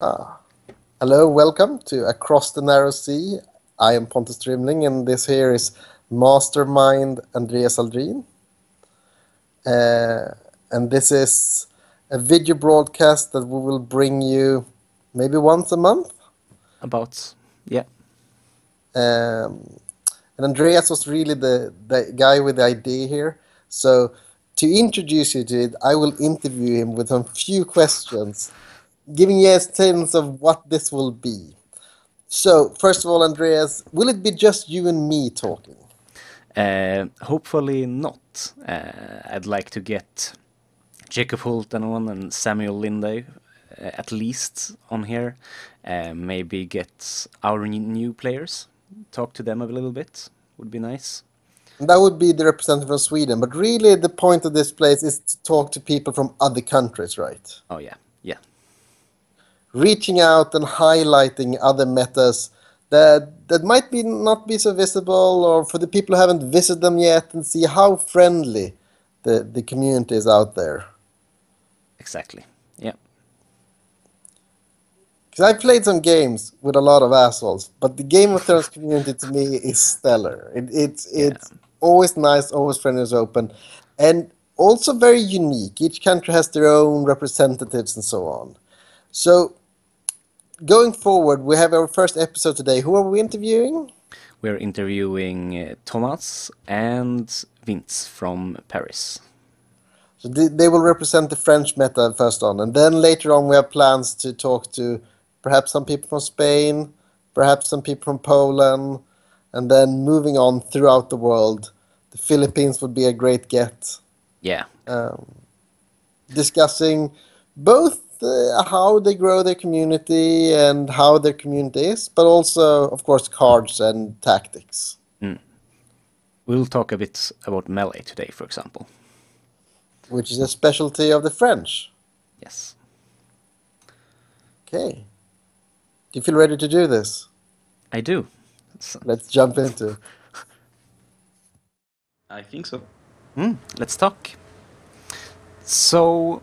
Ah, hello, welcome to Across the Narrow Sea. I am Pontus and this here is Mastermind Andreas Aldrin. Uh, and this is a video broadcast that we will bring you maybe once a month. About, yeah. Um, and Andreas was really the guy with the idea here. So to introduce you to it, I will interview him with a few questions, giving you a sense of what this will be. So, first of all, Andreas, will it be just you and me talking? Hopefully not. I'd like to get Jacob Hulten on and Samuel Linde at least on here. Maybe get our new players, talk to them a little bit, would be nice. And that would be the representative of Sweden, but really the point of this place is to talk to people from other countries, right? Oh yeah, yeah. Reaching out and highlighting other metas that might be not be so visible, or for the people who haven't visited them yet, and see how friendly the community is out there. Exactly, yeah. Because I've played some games with a lot of assholes, but the Game of Thrones community to me is stellar. It's always nice, always friendly, always open, and also very unique. Each country has their own representatives and so on. So, going forward, we have our first episode today. Who are we interviewing? We're interviewing Thomas and Vince from Paris. So they will represent the French meta first on, and then later on we have plans to talk to perhaps some people from Spain, perhaps some people from Poland, and then moving on throughout the world. The Philippines would be a great get. Yeah. Discussing both how they grow their community and how their community is, but also, of course, cards and tactics. We'll talk a bit about melee today, for example. Which is a specialty of the French. Yes. Okay. Do you feel ready to do this? I do. Let's jump into it. I think so. Let's talk. So,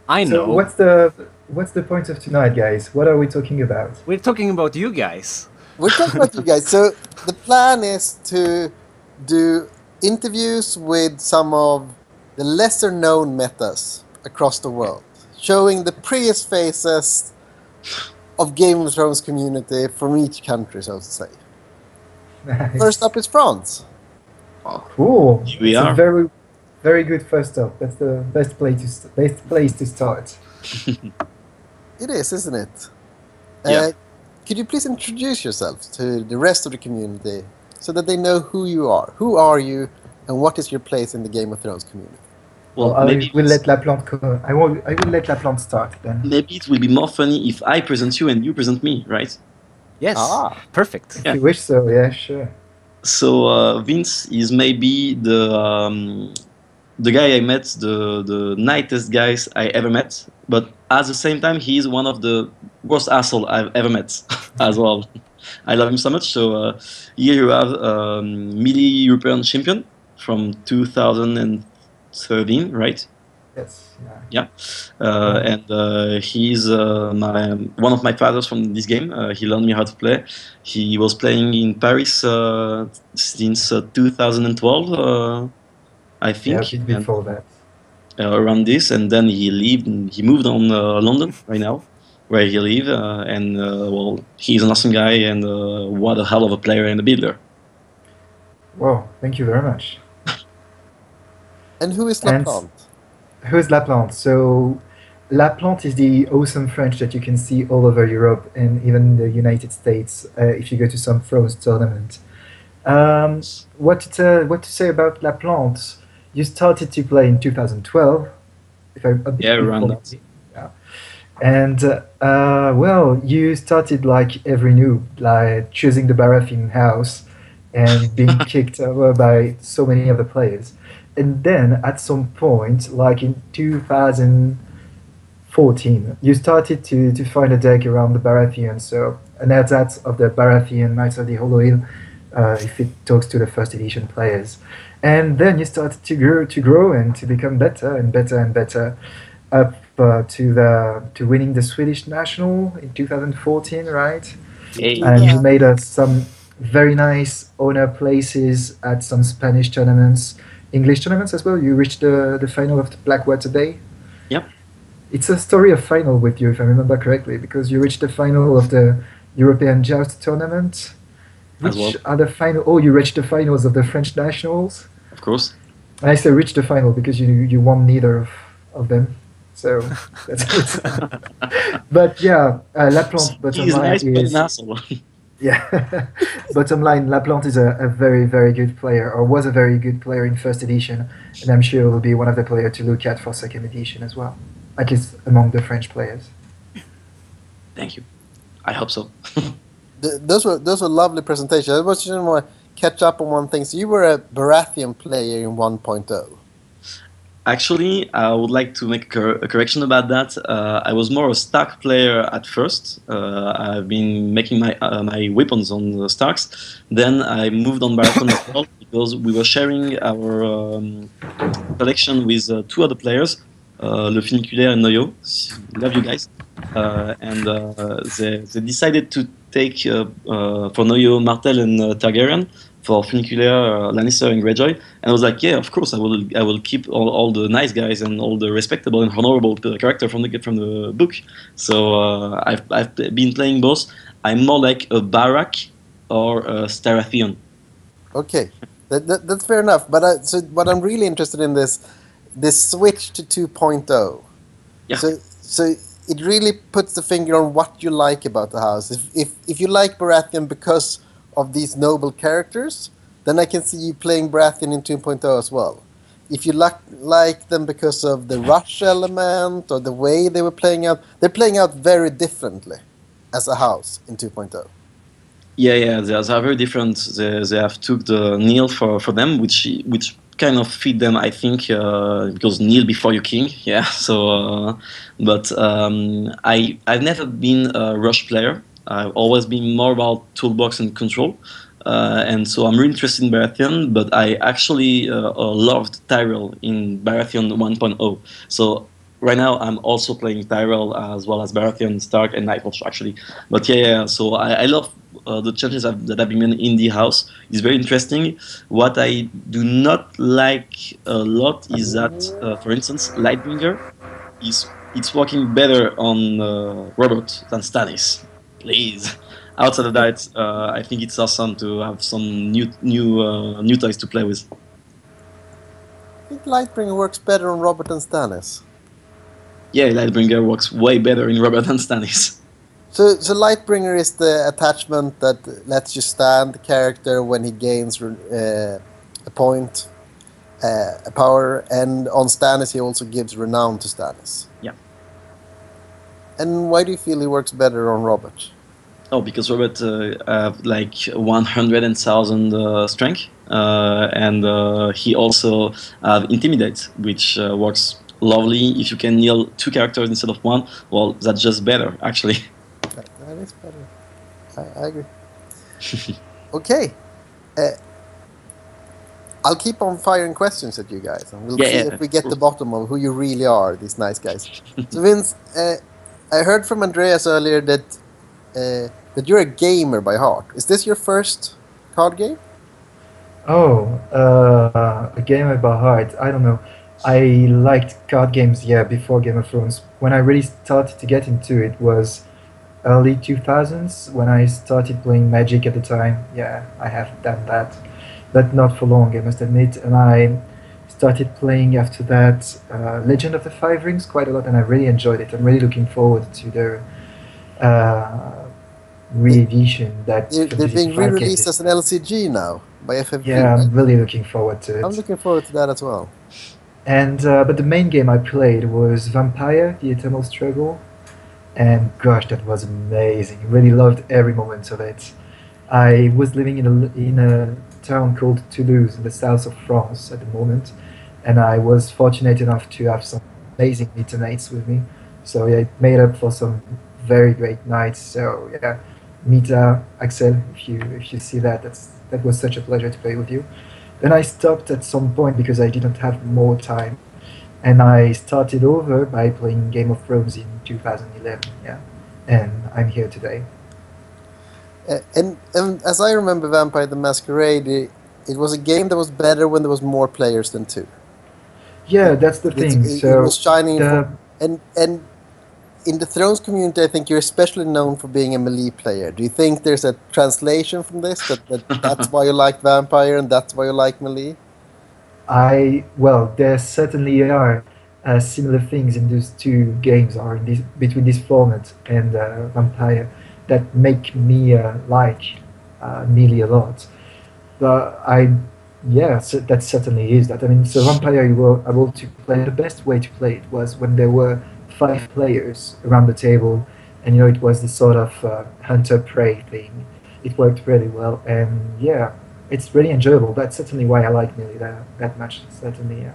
I know. What's the point of tonight, guys? What are we talking about? We're talking about you guys. We're talking about you guys. So the plan is to do interviews with some of the lesser known metas across the world, showing the prettiest faces of Game of Thrones community from each country, so to say. Nice. First up is France. Cool. Here we It's are. a very, very good first stop. That's the best place to start. It is, isn't it? Yeah. Could you please introduce yourself to the rest of the community so that they know who you are? Who are you, and what is your place in the Game of Thrones community? Well, I maybe will let Laplante. I will let Laplante start then. maybe it will be more funny if I present you and you present me, right? Yes. Ah. Perfect. If you wish so, yeah, sure. So Vince is maybe the guy I met, the nicest guys I ever met. But at the same time, he is one of the worst asshole I've ever met as well. I love him so much. So here you have Melee European champion from 2013, right? Yes. Yeah, and he's one of my fathers from this game. He learned me how to play. He was playing in Paris since 2012, I Yeah, think, a bit before that. around this, and then he moved on London right now, where he live, and well, he's an awesome guy, and what a hell of a player and a builder. Wow, thank you very much. And who is And- Laplante? Who's Laplante? So, Laplante is the awesome French that you can see all over Europe and even the United States if you go to some Thrones tournament. What to say about Laplante? You started to play in 2012, if I a bit Yeah, around before- that. Yeah. And well, you started like every noob, like choosing the Baratheon house and being kicked over by so many other players. And then at some point, like in 2014, you started to find a deck around the Baratheon, so an ersatz of the Baratheon Knights of the Hollow Hill, if it talks to the first edition players. And then you started to grow and to become better and better and better, up to winning the Swedish national in 2014, right? Hey. And Yeah. you made some very nice honor places at some Spanish tournaments, English tournaments as well. You reached the final of the Blackwater Bay. Yep. It's a story of final with you, if I remember correctly, because you reached the final of the European Joust tournament. As Which well. are the final? Oh, you reached the finals of the French nationals. Of course. And I say reached the final because you won neither of them. So that's good. But yeah, Laplante, bottom He's line nice, but an is asshole. yeah. Bottom line, Laplante is a very very good player, or was a very good player in first edition, and I'm sure will be one of the players to look at for second edition as well, at least among the French players. Thank you. I hope so. Those were lovely presentations. I was just want to catch up on one thing. So you were a Baratheon player in 1.0. Actually, I would like to make a correction about that. I was more a Stark player at first. I've been making my weapons on the Starks. Then I moved on Baratheon as well because we were sharing our collection with two other players, Le Funiculaire and Noyo. Love you guys. And they decided to take for Noyo, Martel, and Targaryen. For Funiculaire, Lannister, and Greyjoy, and I was like, yeah, of course, I will keep all the nice guys and all the respectable and honorable character from the book. So I've been playing both. I'm more like a Barak or a Starathion. Okay, that's fair enough. But so what I'm really interested in this switch to 2.0. Yeah. So it really puts the finger on what you like about the house. If you like Baratheon because of these noble characters, then I can see you playing Baratheon in 2.0 as well. If you like them because of the rush element or the way they were playing out, they're playing out very differently as a house in 2.0. Yeah, they are very different. They have took the kneel for them, which kind of fit them, I think, because kneel before you king. Yeah. So, but I've never been a rush player. I've always been more about toolbox and control, and so I'm really interested in Baratheon. But I actually loved Tyrell in Baratheon 1.0. So right now I'm also playing Tyrell as well as Baratheon, Stark, and Nightwatch actually. But yeah. So I love the changes that have been made in the house. It's very interesting. What I do not like a lot is that, for instance, Lightbringer it's working better on Robert than Stannis. Please. Outside of that, I think it's awesome to have some new toys to play with. I think Lightbringer works better on Robert and Stannis. Yeah, Lightbringer works way better in Robert than Stannis. So Lightbringer is the attachment that lets you stand the character when he gains a point, a power, and on Stannis he also gives renown to Stannis. Yeah. And why do you feel he works better on Robert? Oh, because Robert have like 100,000 strength, and he also have Intimidate, which works lovely. If you can kneel two characters instead of one, well, that's just better, actually. That is better. I agree. Okay. I'll keep on firing questions at you guys, and we'll see if we get the bottom of who you really are, these nice guys. So Vince, I heard from Andreas earlier that you're a gamer by heart. Is this your first card game? Oh, a gamer by heart. I don't know. I liked card games, yeah, before Game of Thrones. When I really started to get into it was early 2000s, when I started playing Magic at the time. Yeah, I have done that, but not for long, I must admit. And I started playing after that Legend of the Five Rings quite a lot, and I really enjoyed it. I'm really looking forward to the re-edition that They're being re-released as an LCG now by FFG. Yeah, I'm really looking forward to it. I'm looking forward to that as well. And but the main game I played was Vampire: The Eternal Struggle, and gosh, that was amazing. Really loved every moment of it. I was living in a town called Toulouse in the south of France at the moment, and I was fortunate enough to have some amazing meta-mates with me. So yeah, it made up for some very great nights. So yeah, Mita, Axel, if you see that, that was such a pleasure to play with you. Then I stopped at some point because I didn't have more time, and I started over by playing Game of Thrones in 2011. Yeah, and I'm here today. And as I remember, Vampire the Masquerade, it was a game that was better when there was more players than two. Yeah, that's the thing. It was So shining the for and in the Thrones community, I think you're especially known for being a melee player. Do you think there's a translation from this that's why you like Vampire and that's why you like melee? well, there certainly are similar things in those two games, or in this, between this format and Vampire, that make me like Melee a lot. But yeah, so that certainly is that. I mean, so Vampire, you were able to play. The best way to play it was when there were 5 players around the table, and it was this sort of hunter prey thing. It worked really well, and yeah, it's really enjoyable. That's certainly why I like Melee that much. Certainly, yeah.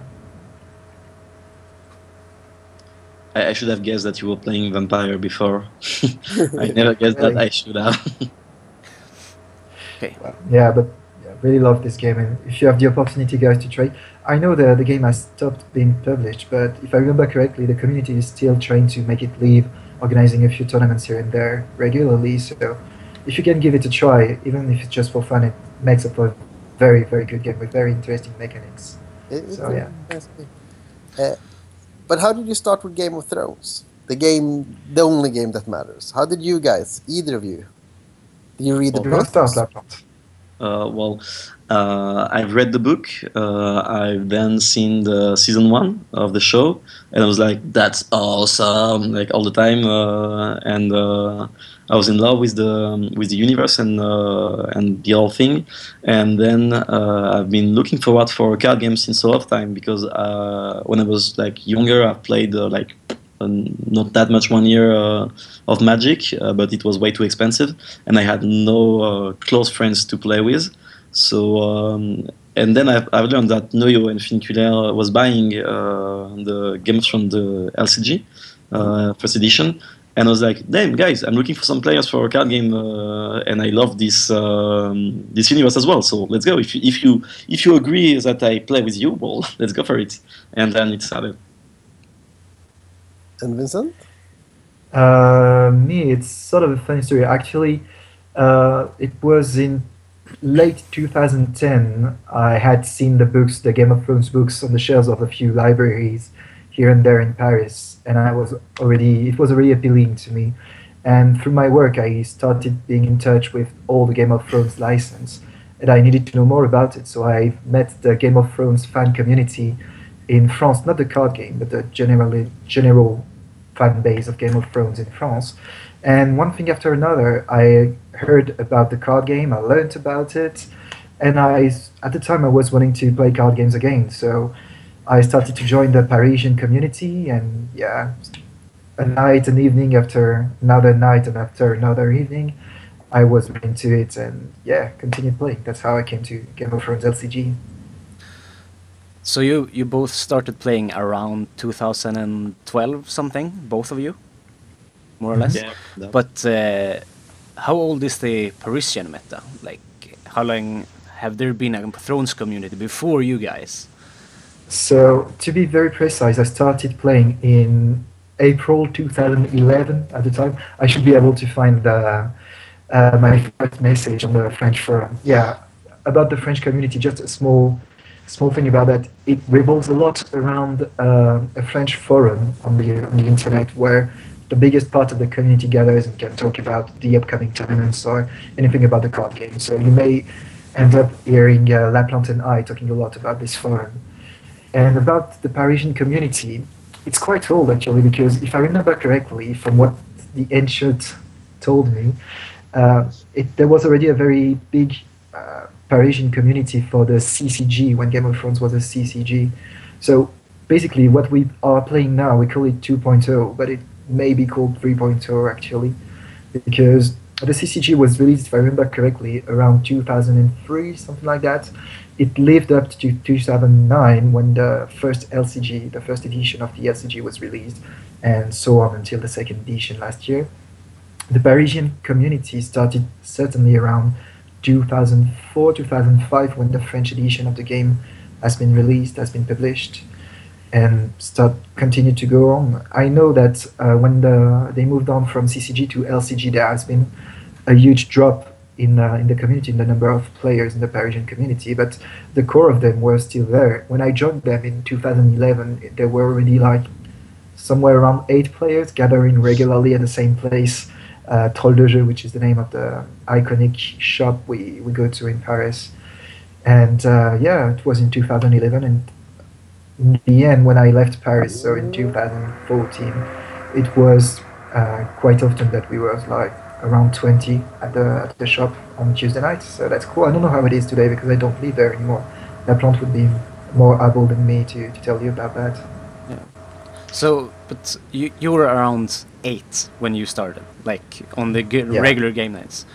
I should have guessed that you were playing Vampire before. I never guessed that Really? I should have. Okay. Well, yeah, but yeah, really love this game, and if you have the opportunity, guys, to try, I know the game has stopped being published, but if I remember correctly, the community is still trying to make it live, organizing a few tournaments here and there regularly. So, if you can give it a try, even if it's just for fun, it makes up a very, very good game with very interesting mechanics. It's So a yeah. nice game. But how did you start with Game of Thrones? The only game that matters. How did you guys, either of you? Did you read the Well, You want to start, books? Lapland? I've read the book. I've then seen the season 1 of the show, and I was like, "That's awesome!" Like all the time, and I was in love with the universe and the whole thing. And then I've been looking forward for a card game since a lot of time because when I was like younger, I played not that much 1 year of Magic, but it was way too expensive, and I had no close friends to play with. So and then I've learned that Noyo and Finiculaire was buying the Game of Thrones the LCG first edition, and I was like, "Damn guys, I'm looking for some players for a card game, and I love this universe as well. So let's go. If you agree that I play with you, well, let's go for it." And then it started. And Vincent? Me, it's sort of a funny story. Actually, it was in late 2010. I had seen the books, the Game of Thrones books, on the shelves of a few libraries here and there in Paris, and it was already appealing to me. And through my work, I started being in touch with all the Game of Thrones license, and I needed to know more about it. So I met the Game of Thrones fan community in France, not the card game, but the general fan base of Game of Thrones in France. And one thing after another, I heard about the card game, I learned about it, and at the time I was wanting to play card games again. So I started to join the Parisian community, and yeah, a night, an evening after another night, and after another evening, I was into it, and yeah, continued playing. That's how I came to Game of Thrones LCG. So you both started playing around 2012 something, both of you, more or less. Yeah. But how old is the Parisian meta? Like, how long have there been a Thrones community before you guys? So to be very precise, I started playing in April 2011. At the time, I should be able to find my first message on the French forum. Yeah, about the French community. Just a small thing about that. It revolves a lot around a French forum on the internet, where the biggest part of the community gathers and can talk about the upcoming tournaments or anything about the card game. So you may end up hearing Lapland and I talking a lot about this forum. And about the Parisian community, it's quite old actually, because if I remember correctly, from what the ancient told me, there was already a very big Parisian community for the CCG when Game of Thrones was a CCG. So basically, what we are playing now, we call it 2.0, but it may be called 3.0 actually, because the CCG was released, if I remember correctly, around 2003, something like that. It lived up to 2009 when the first LCG, the first edition of the LCG was released, and so on until the second edition last year. The Parisian community started certainly around 2004, 2005, when the French edition of the game has been released, has been published. and continue to go on. I know that when they moved on from CCG to LCG, there has been a huge drop in the community, in the number of players in the Parisian community, but the core of them were still there. When I joined them in 2011, there were already like somewhere around 8 players gathering regularly at the same place, Troll de Jeu, which is the name of the iconic shop we go to in Paris. And yeah, it was in 2011, and in the end, when I left Paris, so in 2014, it was quite often that we were like around 20 at the shop on Tuesday nights. So that's cool. I don't know how it is today because I don't live there anymore. That plant would be more able than me to tell you about that. Yeah. So, but you were around 8 when you started, like on the regular game nights.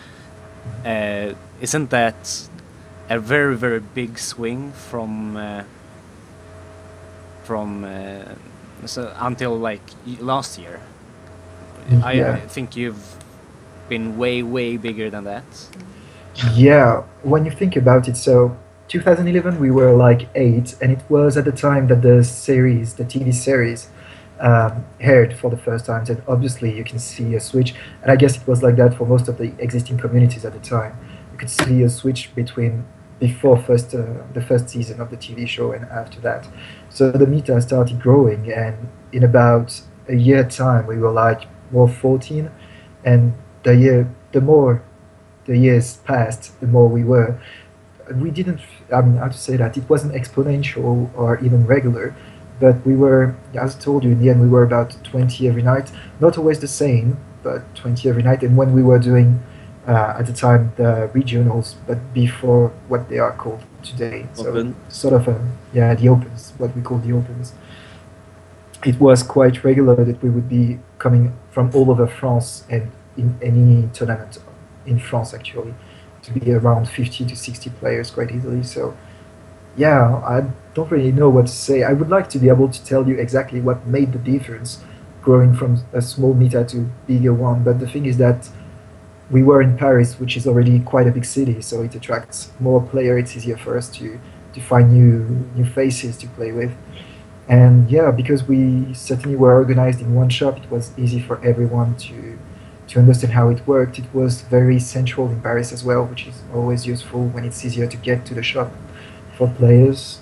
Isn't that a very, very big swing from so until like last year? I think you've been way, way bigger than that. Yeah, when you think about it, so 2011 we were like 8, and it was at the time that the TV series, aired for the first time. And obviously you can see a switch, and I guess it was like that for most of the existing communities at the time. You could see a switch between before the first season of the TV show and after that. So the meta started growing, and in about a year time we were like more 14, and the more the years passed, the more we were. We didn't, I mean, how to say that, it wasn't exponential or even regular, but we were, as I told you, in the end we were about 20 every night, not always the same, but 20 every night. And when we were doing at the time the regionals, but before what they are called today, so sort of the opens, what we call the opens, it was quite regular that we would be coming from all over France, and in any tournament in France actually, to be around 50 to 60 players quite easily. So yeah, I don't really know what to say. I would like to be able to tell you exactly what made the difference growing from a small meta to bigger one, but the thing is that we were in Paris, which is already quite a big city, so it attracts more players. It's easier for us to find new faces to play with. And yeah, because we certainly were organized in one shop, it was easy for everyone to understand how it worked. It was very central in Paris as well, which is always useful when it's easier to get to the shop for players.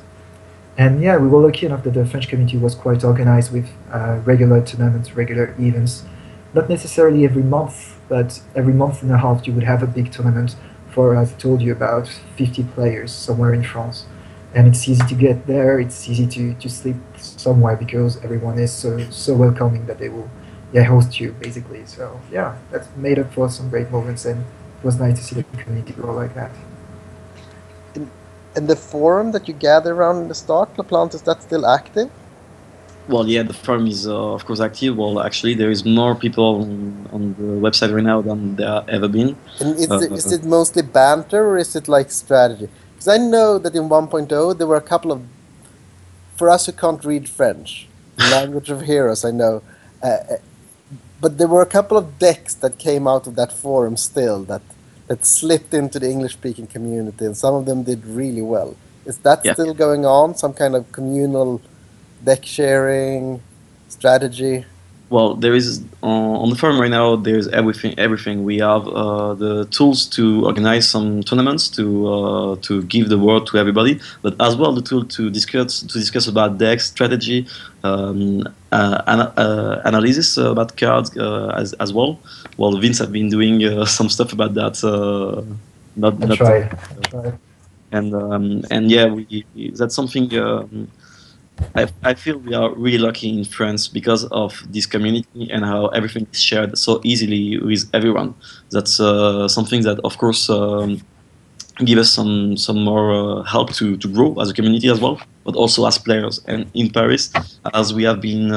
And yeah, we were lucky enough that the French community was quite organized with regular tournaments, regular events. Not necessarily every month, but every month and a half you would have a big tournament for, as I told you, about 50 players somewhere in France. And it's easy to get there, it's easy to sleep somewhere because everyone is so welcoming that they will host you, basically. So yeah, that's made up for some great moments, and it was nice to see the community grow like that. And the forum that you gather around in the start, La Plante, is that still active? Well, yeah, the forum is of course active. Well, actually, there is more people on the website right now than there have ever been. And is it mostly banter, or is it like strategy? Because I know that in 1.0 there were a couple of, for us who can't read French, the language of heroes, I know, but there were a couple of decks that came out of that forum still that slipped into the English-speaking community, and some of them did really well. Is that still going on? Some kind of communal deck sharing strategy? Well, there is on the forum right now. There's everything. We have the tools to organize some tournaments to give the word to everybody, but as well the tool to discuss about decks, strategy, analysis about cards as well. Well, Vince have been doing some stuff about that. I tried. And yeah, that's something. I feel we are really lucky in France because of this community and how everything is shared so easily with everyone. That's something that, of course, give us some more help to grow as a community as well, but also as players. And in Paris, as we have been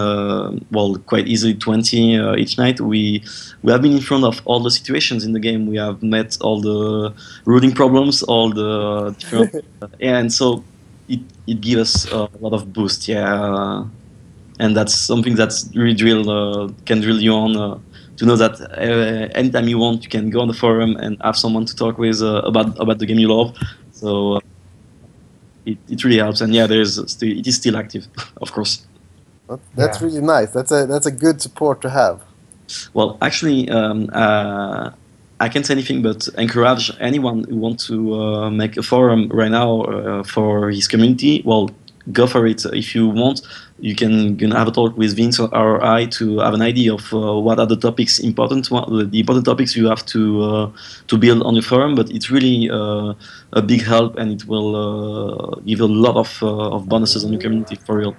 quite easily 20 each night, we have been in front of all the situations in the game. We have met all the routing problems, all the different, and so. It gives us a lot of boost, and that's something that's really can drill you on to know that anytime you want, you can go on the forum and have someone to talk with about the game you love. So it really helps. And yeah, it is still active, of course. That's Yeah. really nice. That's a good support to have. Well, actually, I can't say anything but encourage anyone who wants to make a forum right now for his community. Well, go for it. If you want, you can have a talk with Vince or I to have an idea of what are the topics important, the important topics you have to build on your forum. But it's really a big help, and it will give a lot of bonuses on your community for real.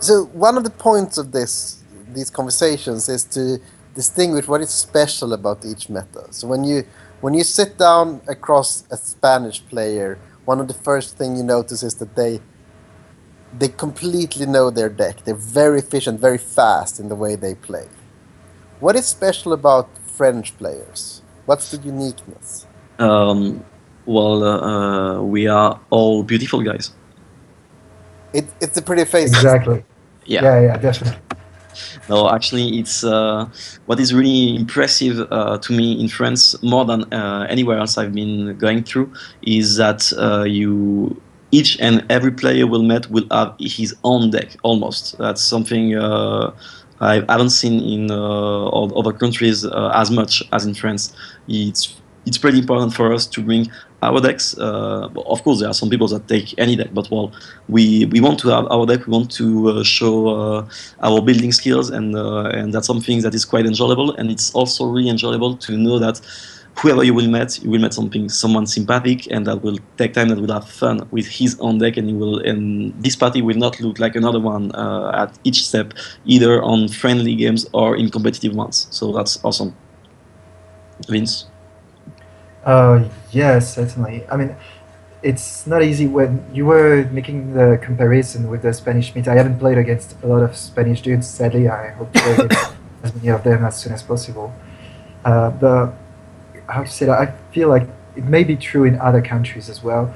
So one of the points of these conversations is to distinguish what is special about each meta. So when you sit down across a Spanish player, one of the first thing you notice is that they completely know their deck. They're very efficient, very fast in the way they play. What is special about French players? What's the uniqueness? We are all beautiful guys. It's a pretty face. Exactly. Yeah. Yeah, definitely. No, actually, it's what is really impressive to me in France, more than anywhere else I've been going through, is that each and every player will meet will have his own deck almost. That's something I haven't seen in other countries as much as in France. It's pretty important for us to bring our decks. Of course, there are some people that take any deck, but well, we want to have our deck. We want to show our building skills, and that's something that is quite enjoyable. And it's also really enjoyable to know that whoever you will meet someone sympathetic, and that will take time, that will have fun with his own deck, and this party will not look like another one at each step, either on friendly games or in competitive ones. So that's awesome. Vince? Yes, certainly. I mean, it's not easy when you were making the comparison with the Spanish meta. I haven't played against a lot of Spanish dudes, sadly. I hope to play against as many of them as soon as possible. But how to say that? I feel like it may be true in other countries as well.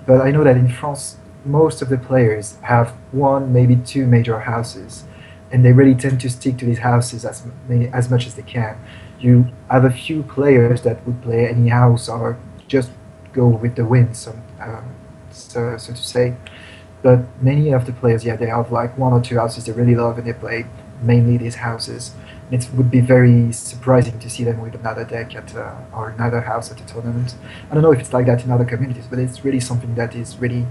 But I know that in France, most of the players have one, maybe two major houses, and they really tend to stick to these houses as much as they can. You have a few players that would play any house or just go with the wind, so to say. But many of the players, yeah, they have like one or two houses they really love, and they play mainly these houses. And it would be very surprising to see them with another deck or another house at a tournament. I don't know if it's like that in other communities, but it's really something that is really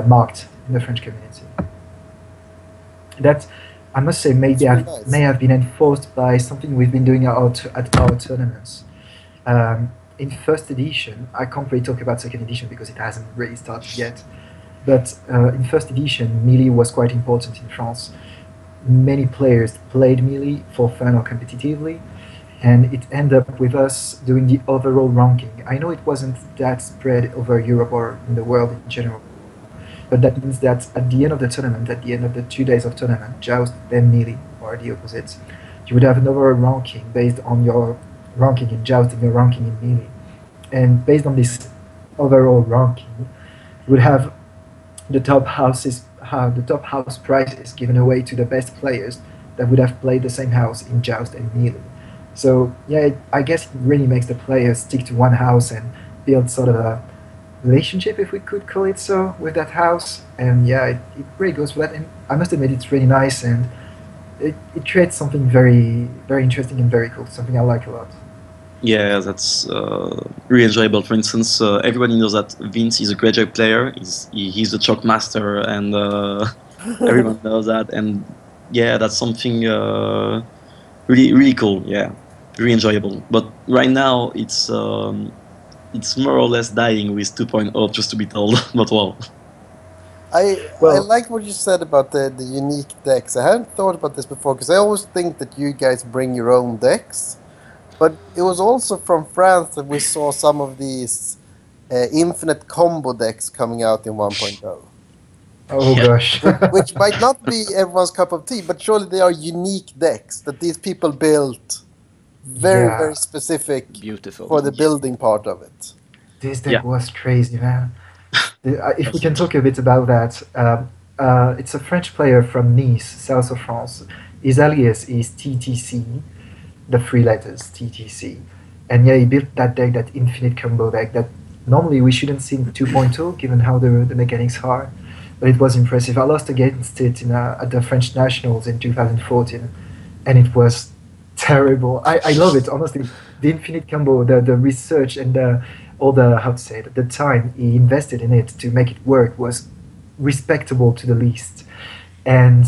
marked in the French community. That, I must say, may have been enforced by something we've been doing at our tournaments. In first edition, I can't really talk about second edition because it hasn't really started yet. But in first edition, melee was quite important in France. Many players played melee for fun or competitively, and it ended up with us doing the overall ranking. I know it wasn't that spread over Europe or in the world in general, but that means that at the end of the tournament, at the end of the 2 days of tournament, joust, then melee, or the opposite, you would have an overall ranking based on your ranking in joust and your ranking in melee. And based on this overall ranking, you would have the top house prizes given away to the best players that would have played the same house in joust and melee. So yeah, I guess it really makes the players stick to one house and build sort of a relationship, if we could call it so, with that house. And yeah, it really goes for that. And I must admit, it's really nice, and it creates something very, very interesting and very cool. Something I like a lot. Yeah, that's really enjoyable. For instance, everybody knows that Vince is a great player. He's the chalk master, and everyone knows that. And yeah, that's something really, really cool. Yeah, really enjoyable. But right now, it's more or less dying with 2.0, just to be told. But well. I like what you said about the unique decks. I hadn't thought about this before, because I always think that you guys bring your own decks. But it was also from France that we saw some of these infinite combo decks coming out in 1.0. Oh Yeah. gosh. Which might not be everyone's cup of tea, but surely they are unique decks that these people built very, Yeah. very specific Beautiful. for the building part of it. This deck Yeah. was crazy, man. If we can talk a bit about that, it's a French player from Nice, south of France. His alias is TTC, the three letters TTC, And yeah, he built that deck, that infinite combo deck that normally we shouldn't see in 2.0 given how the mechanics are. But it was impressive. I lost against it at the French Nationals in 2014, and it was terrible. I love it, honestly. The infinite combo, the research, and all the, how to say it, the time he invested in it to make it work was respectable to the least. And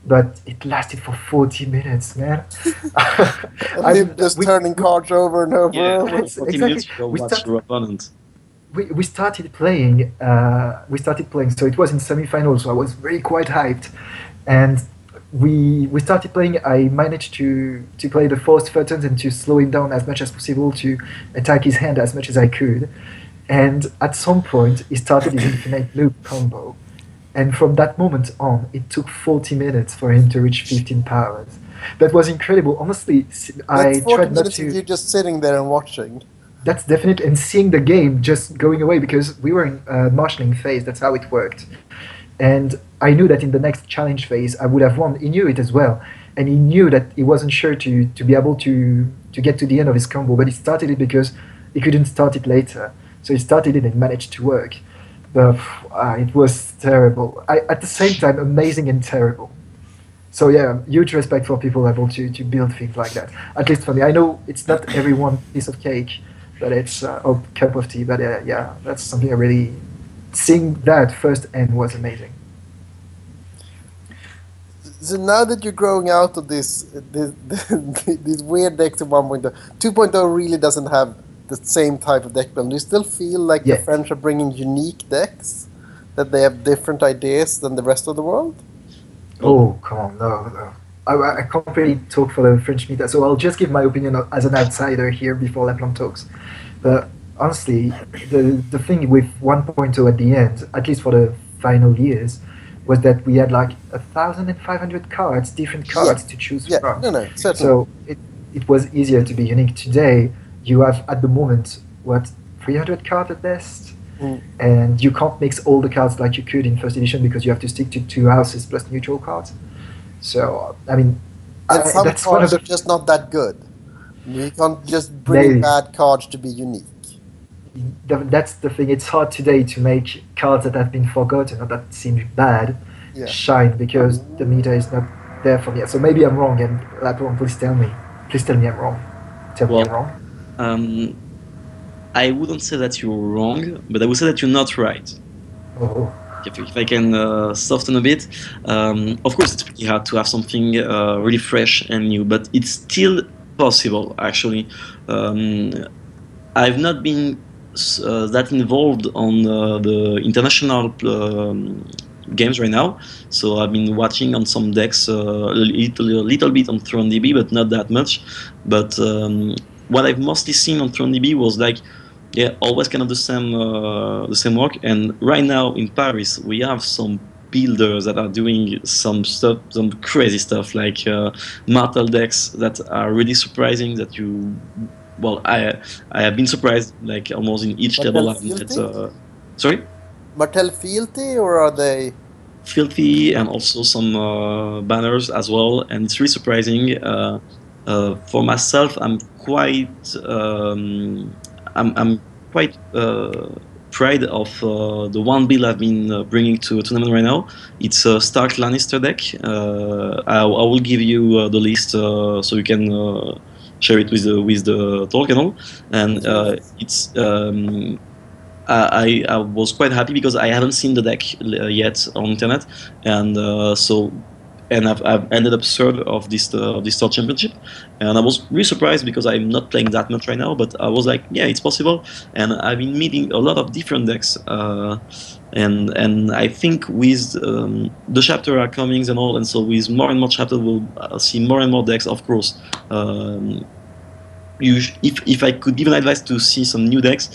but it lasted for 40 minutes, man. And him just turning cards over and over. Yeah, It's 40 exactly. minutes you'll We watch start, your opponent. we started playing. We started playing. So it was in semifinals. So I was very quite hyped, and we started playing. I managed to play the first buttons and to slow him down as much as possible, to attack his hand as much as I could. And at some point, he started his infinite loop combo. And from that moment on, it took 40 minutes for him to reach 15 powers. That was incredible. Honestly, That's I 40 tried not minutes of to. you just sitting there and watching. That's definite. And seeing the game just going away because we were in marshalling phase. That's how it worked. And I knew that in the next challenge phase, I would have won. He knew it as well. And he knew that he wasn't sure to be able to get to the end of his combo. But he started it because he couldn't start it later. So he started it and managed to work. But it was terrible. At the same time, amazing and terrible. So yeah, huge respect for people able to build things like that. At least for me, I know it's not everyone piece of cake, but it's or cup of tea. But yeah, that's something I really seeing that first end was amazing. So now that you're growing out of this weird deck to 1.0, 2.0 really doesn't have the same type of deck building. Do you still feel like the Yeah. French are bringing unique decks? That they have different ideas than the rest of the world? Oh come on, no. I can't really talk for the French media, so I'll just give my opinion as an outsider here before Lapland talks. But honestly, the thing with 1.0 at the end, at least for the final years, was that we had like 1,500 cards, different cards to choose Yeah, from. no, certainly. So it was easier to be unique. Today, you have at the moment what 300 cards at best, and you can't mix all the cards like you could in first edition because you have to stick to two houses plus neutral cards. So I mean, And some that's one of cards are the just not that good. You can't just bring Maybe. bad cards to be unique. that's the thing. It's hard today to make cards that have been forgotten or that seem bad Yeah. shine because the meta is not there for me. So maybe I'm wrong, and Lapon, please tell me. Please tell me I'm wrong. Tell me I'm Well, wrong. Um, I wouldn't say that you're wrong, but I would say that you're not right. Oh, If I can soften a bit, of course it's pretty hard to have something really fresh and new, but it's still possible actually. I've not been that involved on the international games right now, so I've been watching on some decks a little bit on ThroneDB, but not that much. But what I've mostly seen on ThroneDB was like, yeah, always kind of the same work. And right now in Paris, we have some builders that are doing some stuff, some crazy stuff, like martel decks that are really surprising. That you, well, I have been surprised, like almost in each Martel table I've met. Fealty? Sorry, Martel Fealty, or are they? filthy, and also some banners as well. And it's really surprising. For myself, I'm quite proud of the one build I've been bringing to a tournament right now. It's a Stark Lannister deck. I will give you the list so you can share it with the talk and all. And it's I was quite happy because I haven't seen the deck yet on internet, and I've ended up third of this Tour Championship, and I was really surprised because I'm not playing that much right now. But I was like, yeah, it's possible, and I've been meeting a lot of different decks, and I think with the chapter are coming and all, and so with more and more chapters, we'll see more and more decks, of course. If I could give an advice to see some new decks,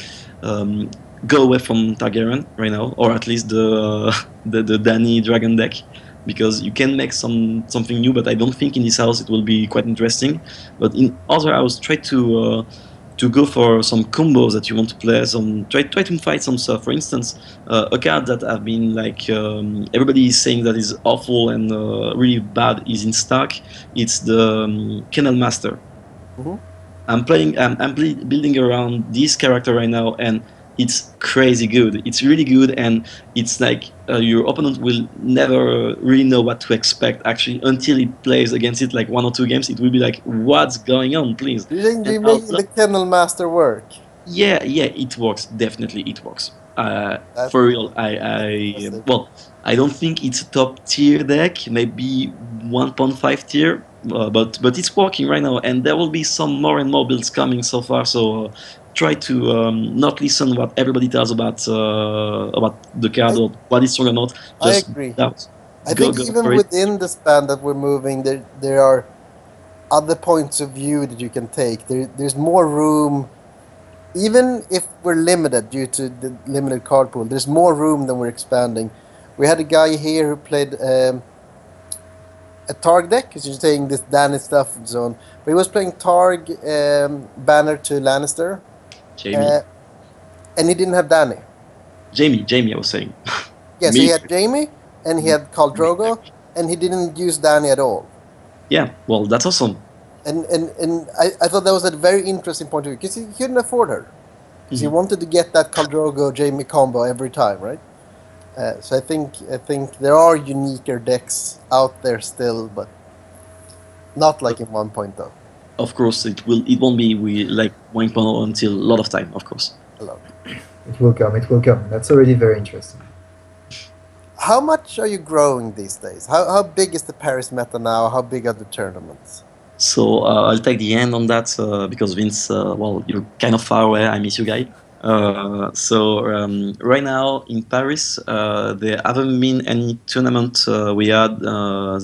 go away from Targaryen right now, or at least the Dany Dragon deck, because you can make something new. But I don't think in this house it will be quite interesting. But in other house, try to go for some combos that you want to play. Try to fight some stuff. For instance, a card that I've been like everybody is saying that is awful and really bad is in Stark. It's the Kennel Master. Mhm. building around this character right now, and it's crazy good. It's really good, and it's like your opponent will never really know what to expect actually until he plays against it like 1 or 2 games. It will be like, what's going on, please? Do you think And you're making the Kennel Master work? yeah, yeah, it works. Definitely, it works. That, For real, that's impressive. well, I don't think it's a top tier deck. Maybe 1.5 tier, but it's working right now, and there will be some more and more builds coming so far. So try to not listen what everybody tells about the card I, or what is strong or not. I Just agree. out, I go think go even for it. within the span that we're moving, there are other points of view that you can take. There's more room, even if we're limited due to the limited card pool. There's more room than we're expanding. We had a guy here who played a Targ deck, because you're saying this Danny stuff and so on. But he was playing Targ banner to Lannister, Jamie, uh, and he didn't have Danny. Jamie, I was saying. Yeah, so he Me, had Jamie and he had Khal Drogo, and he didn't use Danny at all. yeah. Well, that's awesome. And I thought that was a very interesting point of view, because he couldn't afford her. Because he Mhm. wanted to get that Khal Drogo Jamie combo every time, right? So I think there are uniquer decks out there still, but not like in 1.0. Of course, it won't be we like 1.0 until a lot of time. Of course. A lot. It will come. It will come. That's already very interesting. How much are you growing these days? How big is the Paris meta now? How big are the tournaments? So I'll take the end on that because Vince, well, you're kind of far away. I miss you, guy. So right now in Paris, there haven't been any tournament we had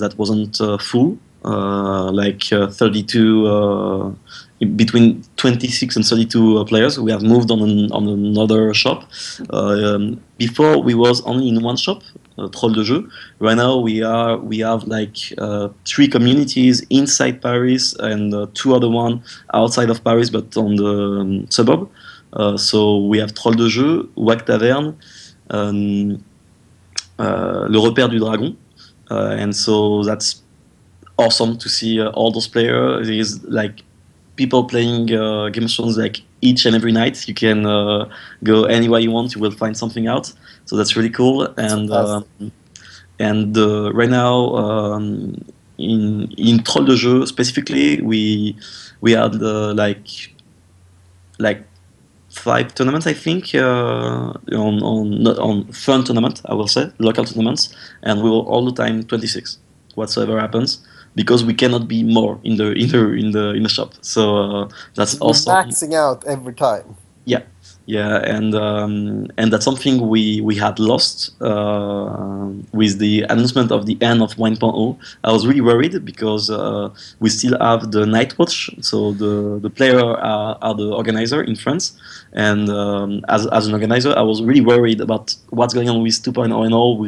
that wasn't full, like 32 between 26 and 32 players. We have moved on another shop. Before we was only in one shop, Troll de Jeu. Right now we have like 3 communities inside Paris and 2 other one outside of Paris, but on the suburb. So we have Troll de Jeu, Wack Taverne, Le Repère du Dragon, and so that's awesome to see all those players. There's like people playing Game of Thrones like each and every night. You can go anywhere you want. You will find something out. So that's really cool. That's fantastic. And right now in Troll de Jeu specifically, we had like 5 tournaments, I think, on not on fun tournament, I will say, local tournaments, and we were all the time 26, whatsoever happens, because we cannot be more in the shop. So that's You're awesome. maxing out every time. Yeah, yeah, and that's something we had lost with the announcement of the end of 1.0. I was really worried because we still have the Night Watch, so the player are the organizer in France, and as an organizer, I was really worried about what's going on with 2.0 and all.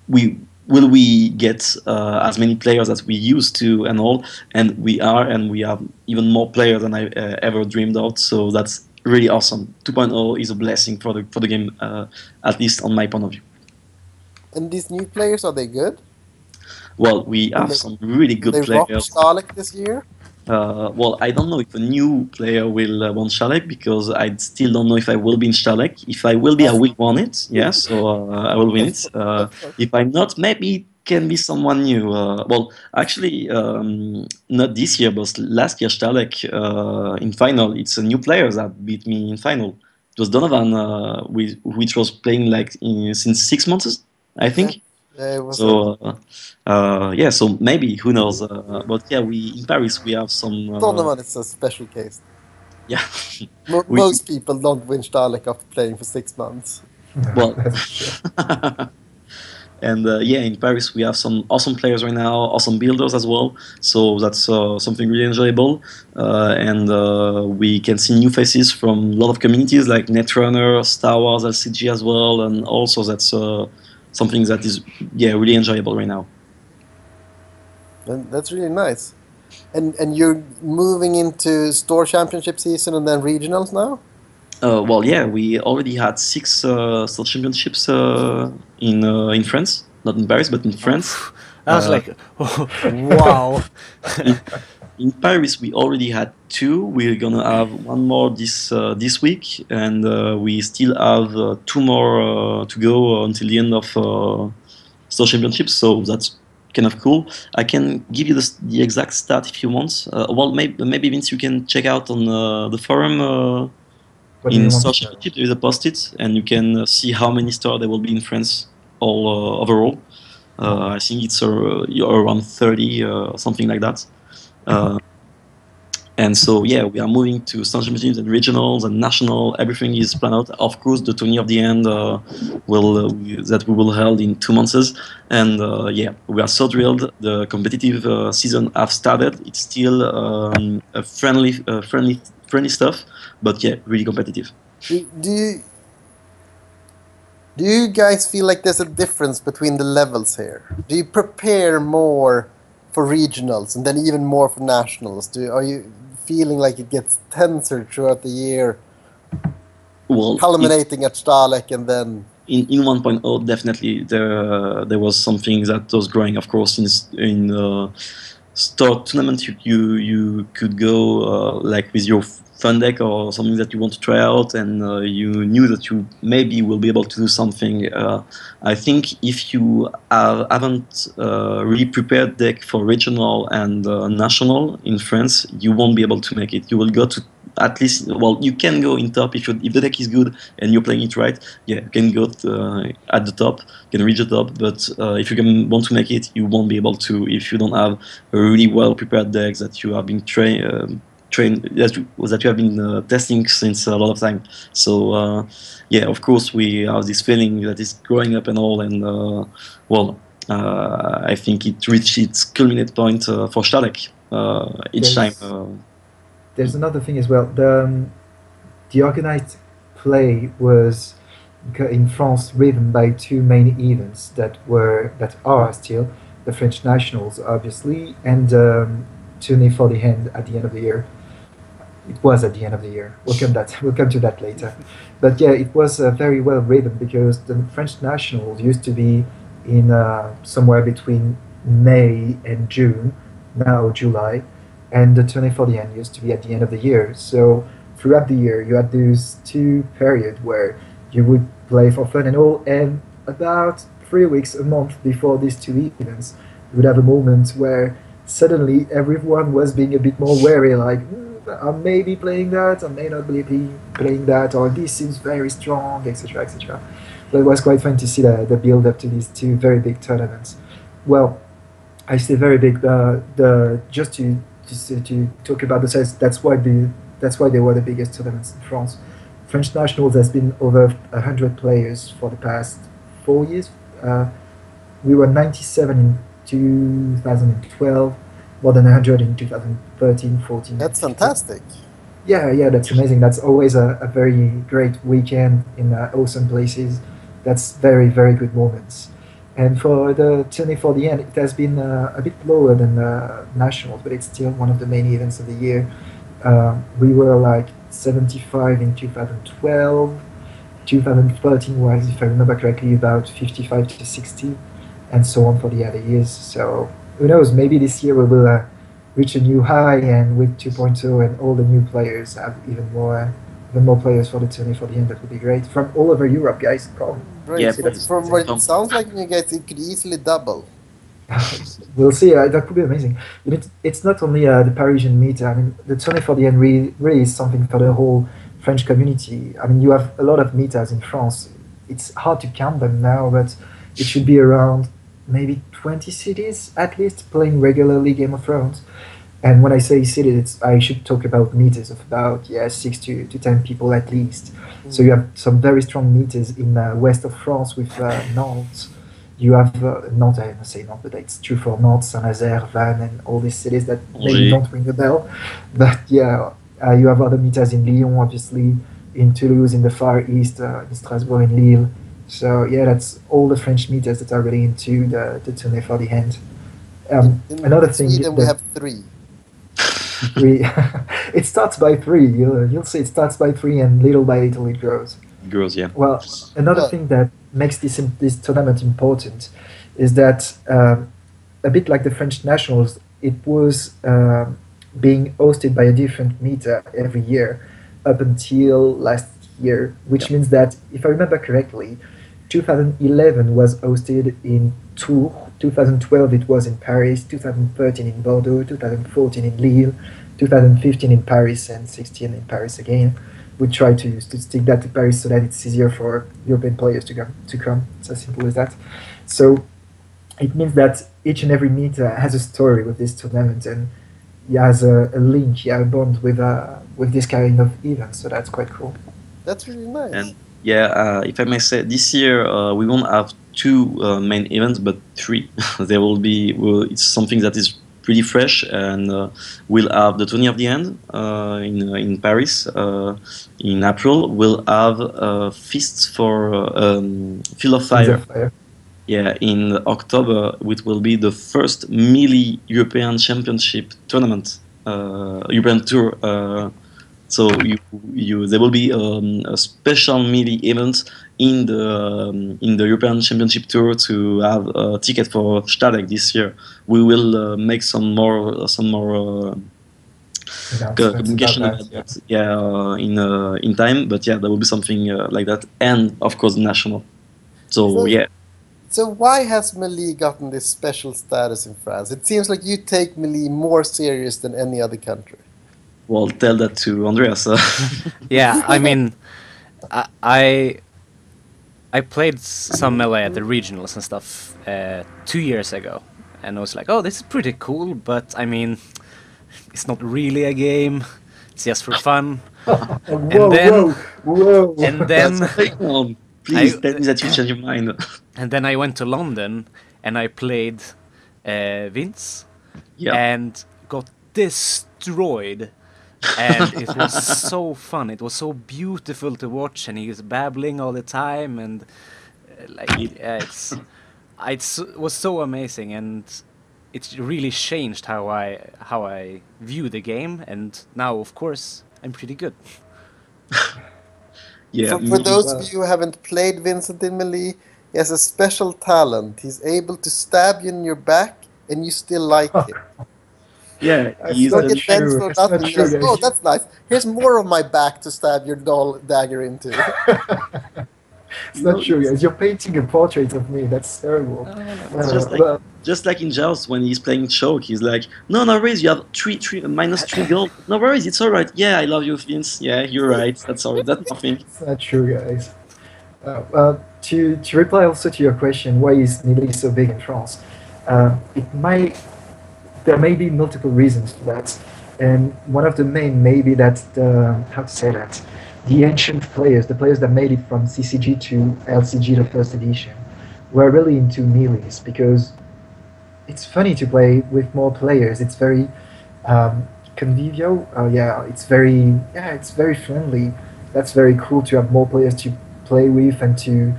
We will we get as many players as we used to and all, and we are, and we have even more players than I ever dreamed of. So that's really awesome. 2.0 is a blessing for the game, at least on my point of view. And these new players, are they good? Well, we Will have they, some really will good they rock players. Starlight this year? Well, I don't know if a new player will want Shalek because I still don't know if I will be in Shalek. If I will be, I will win it. Yeah, so I will win it. Of course. If I'm not, maybe it can be someone new. Well, actually, not this year, but last year Shalek in final. It's a new player that beat me in final. It was Donovan, which was playing like since 6 months, I Yeah, think. it was So yeah, so maybe who knows? But yeah, we in Paris we have some Donovan is a special case. yeah we Most people don't win Starlight after playing for 6 months. well That's true. and yeah, in Paris we have some awesome players right now, awesome builders as well. So that's something really enjoyable, and we can see new faces from a lot of communities like Netrunner, Star Wars, LCG as well, and also that's something that is yeah really enjoyable right now. And that's really nice. And you're moving into store championship season and then regionals now? Well, yeah, we already had 6 state championships in France. not in Paris, but in France. I was like, oh, wow. In Paris, we already had 2. We're gonna have one more this week, and we still have 2 more to go until the end of Store Championships. So that's kind of cool. I can give you the exact stat if you want. Well, maybe Vince, you can check out on the forum in Store Championship. There is a post-it, and you can see how many stores there will be in France all overall. I think it's around 30 or something like that. And so, yeah, we are moving to Star Championships and regionals and national. Everything is planned out. Of course, the tourney of the end that we will hold in 2 months. And yeah, we are so thrilled. The competitive season have started. It's still a friendly stuff, but yeah, really competitive. Do you guys feel like there's a difference between the levels here? Do you prepare more for regionals and then even more for nationals? Are you feeling like it gets tenser throughout the year, culminating at Stalek and then... In 1.0, definitely there was something that was growing. Of course, in store tournament, you could go like with your fun deck or something that you want to try out, and you knew that you maybe will be able to do something. I think if you haven't really prepared deck for regional and national in France, you won't be able to make it. You will go to at least, well, you can go in top if the deck is good and you're playing it right. Yeah, you can go at the top, you can reach the top, but if you want to make it, you won't be able to if you don't have a really well prepared deck that you have been trained that you have been testing since a lot of time. So yeah, of course we have this feeling that is growing up and all, and well, I think it reached its culminate point for Stalek each time. There's another thing as well. The organized play was in France driven by 2 main events that are still the French nationals, obviously, and Tourney for the Hand at the end of the year. It was at the end of the year. We'll come to that later. But yeah, it was very well written because the French nationals used to be in somewhere between May and June, now July, and the Tourney for the End used to be at the end of the year. So throughout the year, you had those 2 periods where you would play for fun and all, and about 3 weeks, a month before these 2 events, you would have a moment where suddenly everyone was being a bit more wary, like, I may be playing that, I may not be playing that, or this seems very strong, etc., etc. So it was quite fun to see the build up to these 2 very big tournaments. Well, I say very big. Just to talk about the size, that's why they were the biggest tournaments in France. French nationals has been over 100 players for the past 4 years. We were 97 in 2012. More than 100 in 2013, 14. That's fantastic. Yeah, that's amazing. That's always a very great weekend in awesome places. That's very, very good moments. And for the Tourney for the End, it has been a bit lower than nationals, but it's still one of the main events of the year. We were like 75 in 2012. 2013 was, if I remember correctly, about 55 to 60, and so on for the other years. So who knows, maybe this year we will reach a new high, and with 2.0 and all the new players have even more players for the Tourney for the End. That would be great. From all over Europe, guys. Right. Yeah, from what it sounds like, you guys, it could easily double. We'll see. That could be amazing. It's not only the Parisian meter. I mean, the Tourney for the End really is something for the whole French community. I mean, you have a lot of metas in France. It's hard to count them now, but it should be around maybe 20 cities at least playing regularly Game of Thrones. And when I say cities, I should talk about meters of about 6 to 10 people at least. So you have some very strong meters in west of France with Nantes. You have Nantes, I must say Nantes, but it's true for Nantes, Saint-Nazaire, Vannes, and all these cities that maybe don't ring a bell. But yeah, you have other meters in Lyon, obviously, in Toulouse, in the Far East, in Strasbourg, in Lille. So yeah, that's all the French meters that are really into the Tourney for the Hand. Another thing, Sweden we have 3. 3. It starts by 3. You'll see, it starts by 3, and little by little it grows. It grows, yeah. Well, another thing that makes this tournament important is that a bit like the French nationals, it was being hosted by a different meter every year up until last year, which Yeah. means that, if I remember correctly, 2011 was hosted in Tours, 2012 it was in Paris, 2013 in Bordeaux, 2014 in Lille, 2015 in Paris, and 16 in Paris again. We try to stick that to Paris so that it's easier for European players to come. To come. It's as simple as that. So it means that each and every meter has a story with this tournament, and he has a link, he has a bond with this kind of event. So that's quite cool. That's really nice. And yeah, if I may say, this year we won't have two main events, but three. There will be. It's something that is pretty fresh, and we'll have the Tourney of the End in Paris in April. We'll have Feasts for Field of Fields Fire. of Fire. Yeah, in October, which will be the first Melee European Championship tournament, European Tour. So there will be a special Melee event in the European Championship Tour to have a ticket for Stadek this year. We will make some more Announcements communication about about that. that. Yeah, in time. But yeah, there will be something like that, and of course national. So So, yeah. so why has Melee gotten this special status in France? It seems like you take Melee more serious than any other country. Well, tell that to Andreas. Yeah, I mean, I I played some melee at the regionals and stuff 2 years ago, and I was like, oh, this is pretty cool, but I mean, it's not really a game. It's just for fun. Whoa, then- whoa! And then Please I- tell me that you change your mind. and then I went to London and I played Vince Yeah. and got destroyed. And it was so fun. It was so beautiful to watch, and he was babbling all the time, and it was so amazing, and it really changed how I view the game. And now, of course, I'm pretty good. Yeah. For those Well- of you who haven't played Vincent in Melee, he has a special talent. He's able to stab you in your back, and you still like it. Yeah. That's He's Don't not a, get true. bent for That's not nothing. true, Just, guys. oh, that's nice. Here's more of my back to stab your dagger into. It's not true, guys. You're painting a portrait of me. That's terrible. It's just like- Well, just like in Joust when he's playing choke, he's like, no worries, you have -3 gold. No worries, it's all right. Yeah, I love you, Vince. Yeah, you're right. That's all right. That's nothing. it's not true, guys. To reply also to your question, why is Nibali so big in France? There may be multiple reasons for that, and one of the main may be that the ancient players, the players that made it from CCG to LCG, the first edition, were really into melees because it's funny to play with more players. It's very convivial. It's very friendly. That's very cool to have more players to play with and to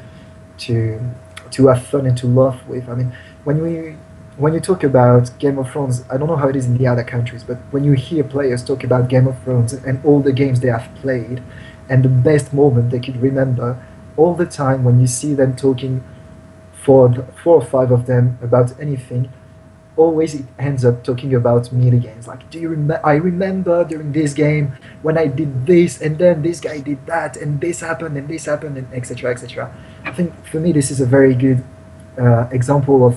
have fun and to laugh with. I mean, when you talk about Game of Thrones, I don't know how it is in the other countries, but when you hear players talk about Game of Thrones and all the games they have played and the best moment they could remember, all the time when you see them talking, four or five of them, about anything, always it ends up talking about melee games. Like, I remember during this game when I did this, and then this guy did that, and this happened, and etc., etc. I think for me this is a very good example of.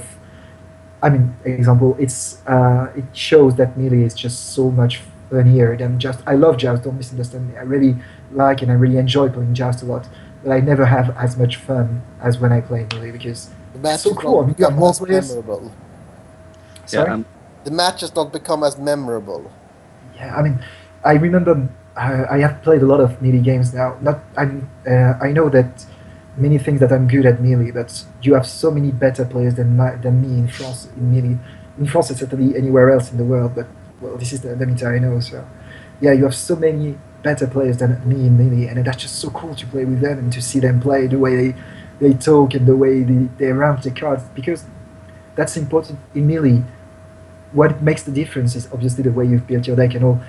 It shows that melee is just so much funnier than just. I love Joust. Don't misunderstand me. I really like and I really enjoy playing Joust a lot, but I never have as much fun as when I play melee because The matches so cool. I mean, don't you have become more as players. memorable. Sorry? Yeah, The matches don't become as memorable. Yeah, I mean, I remember I have played a lot of melee games now. I know that many things that I'm good at melee, but you have so many better players than me in France in melee. In France, and certainly anywhere else in the world, but well, this is the meter I know. So, yeah, you have so many better players than me in melee, and that's just so cool to play with them and to see them play, the way they talk and the way they ramp the cards, because that's important in melee. What makes the difference is obviously the way you've built your deck and all.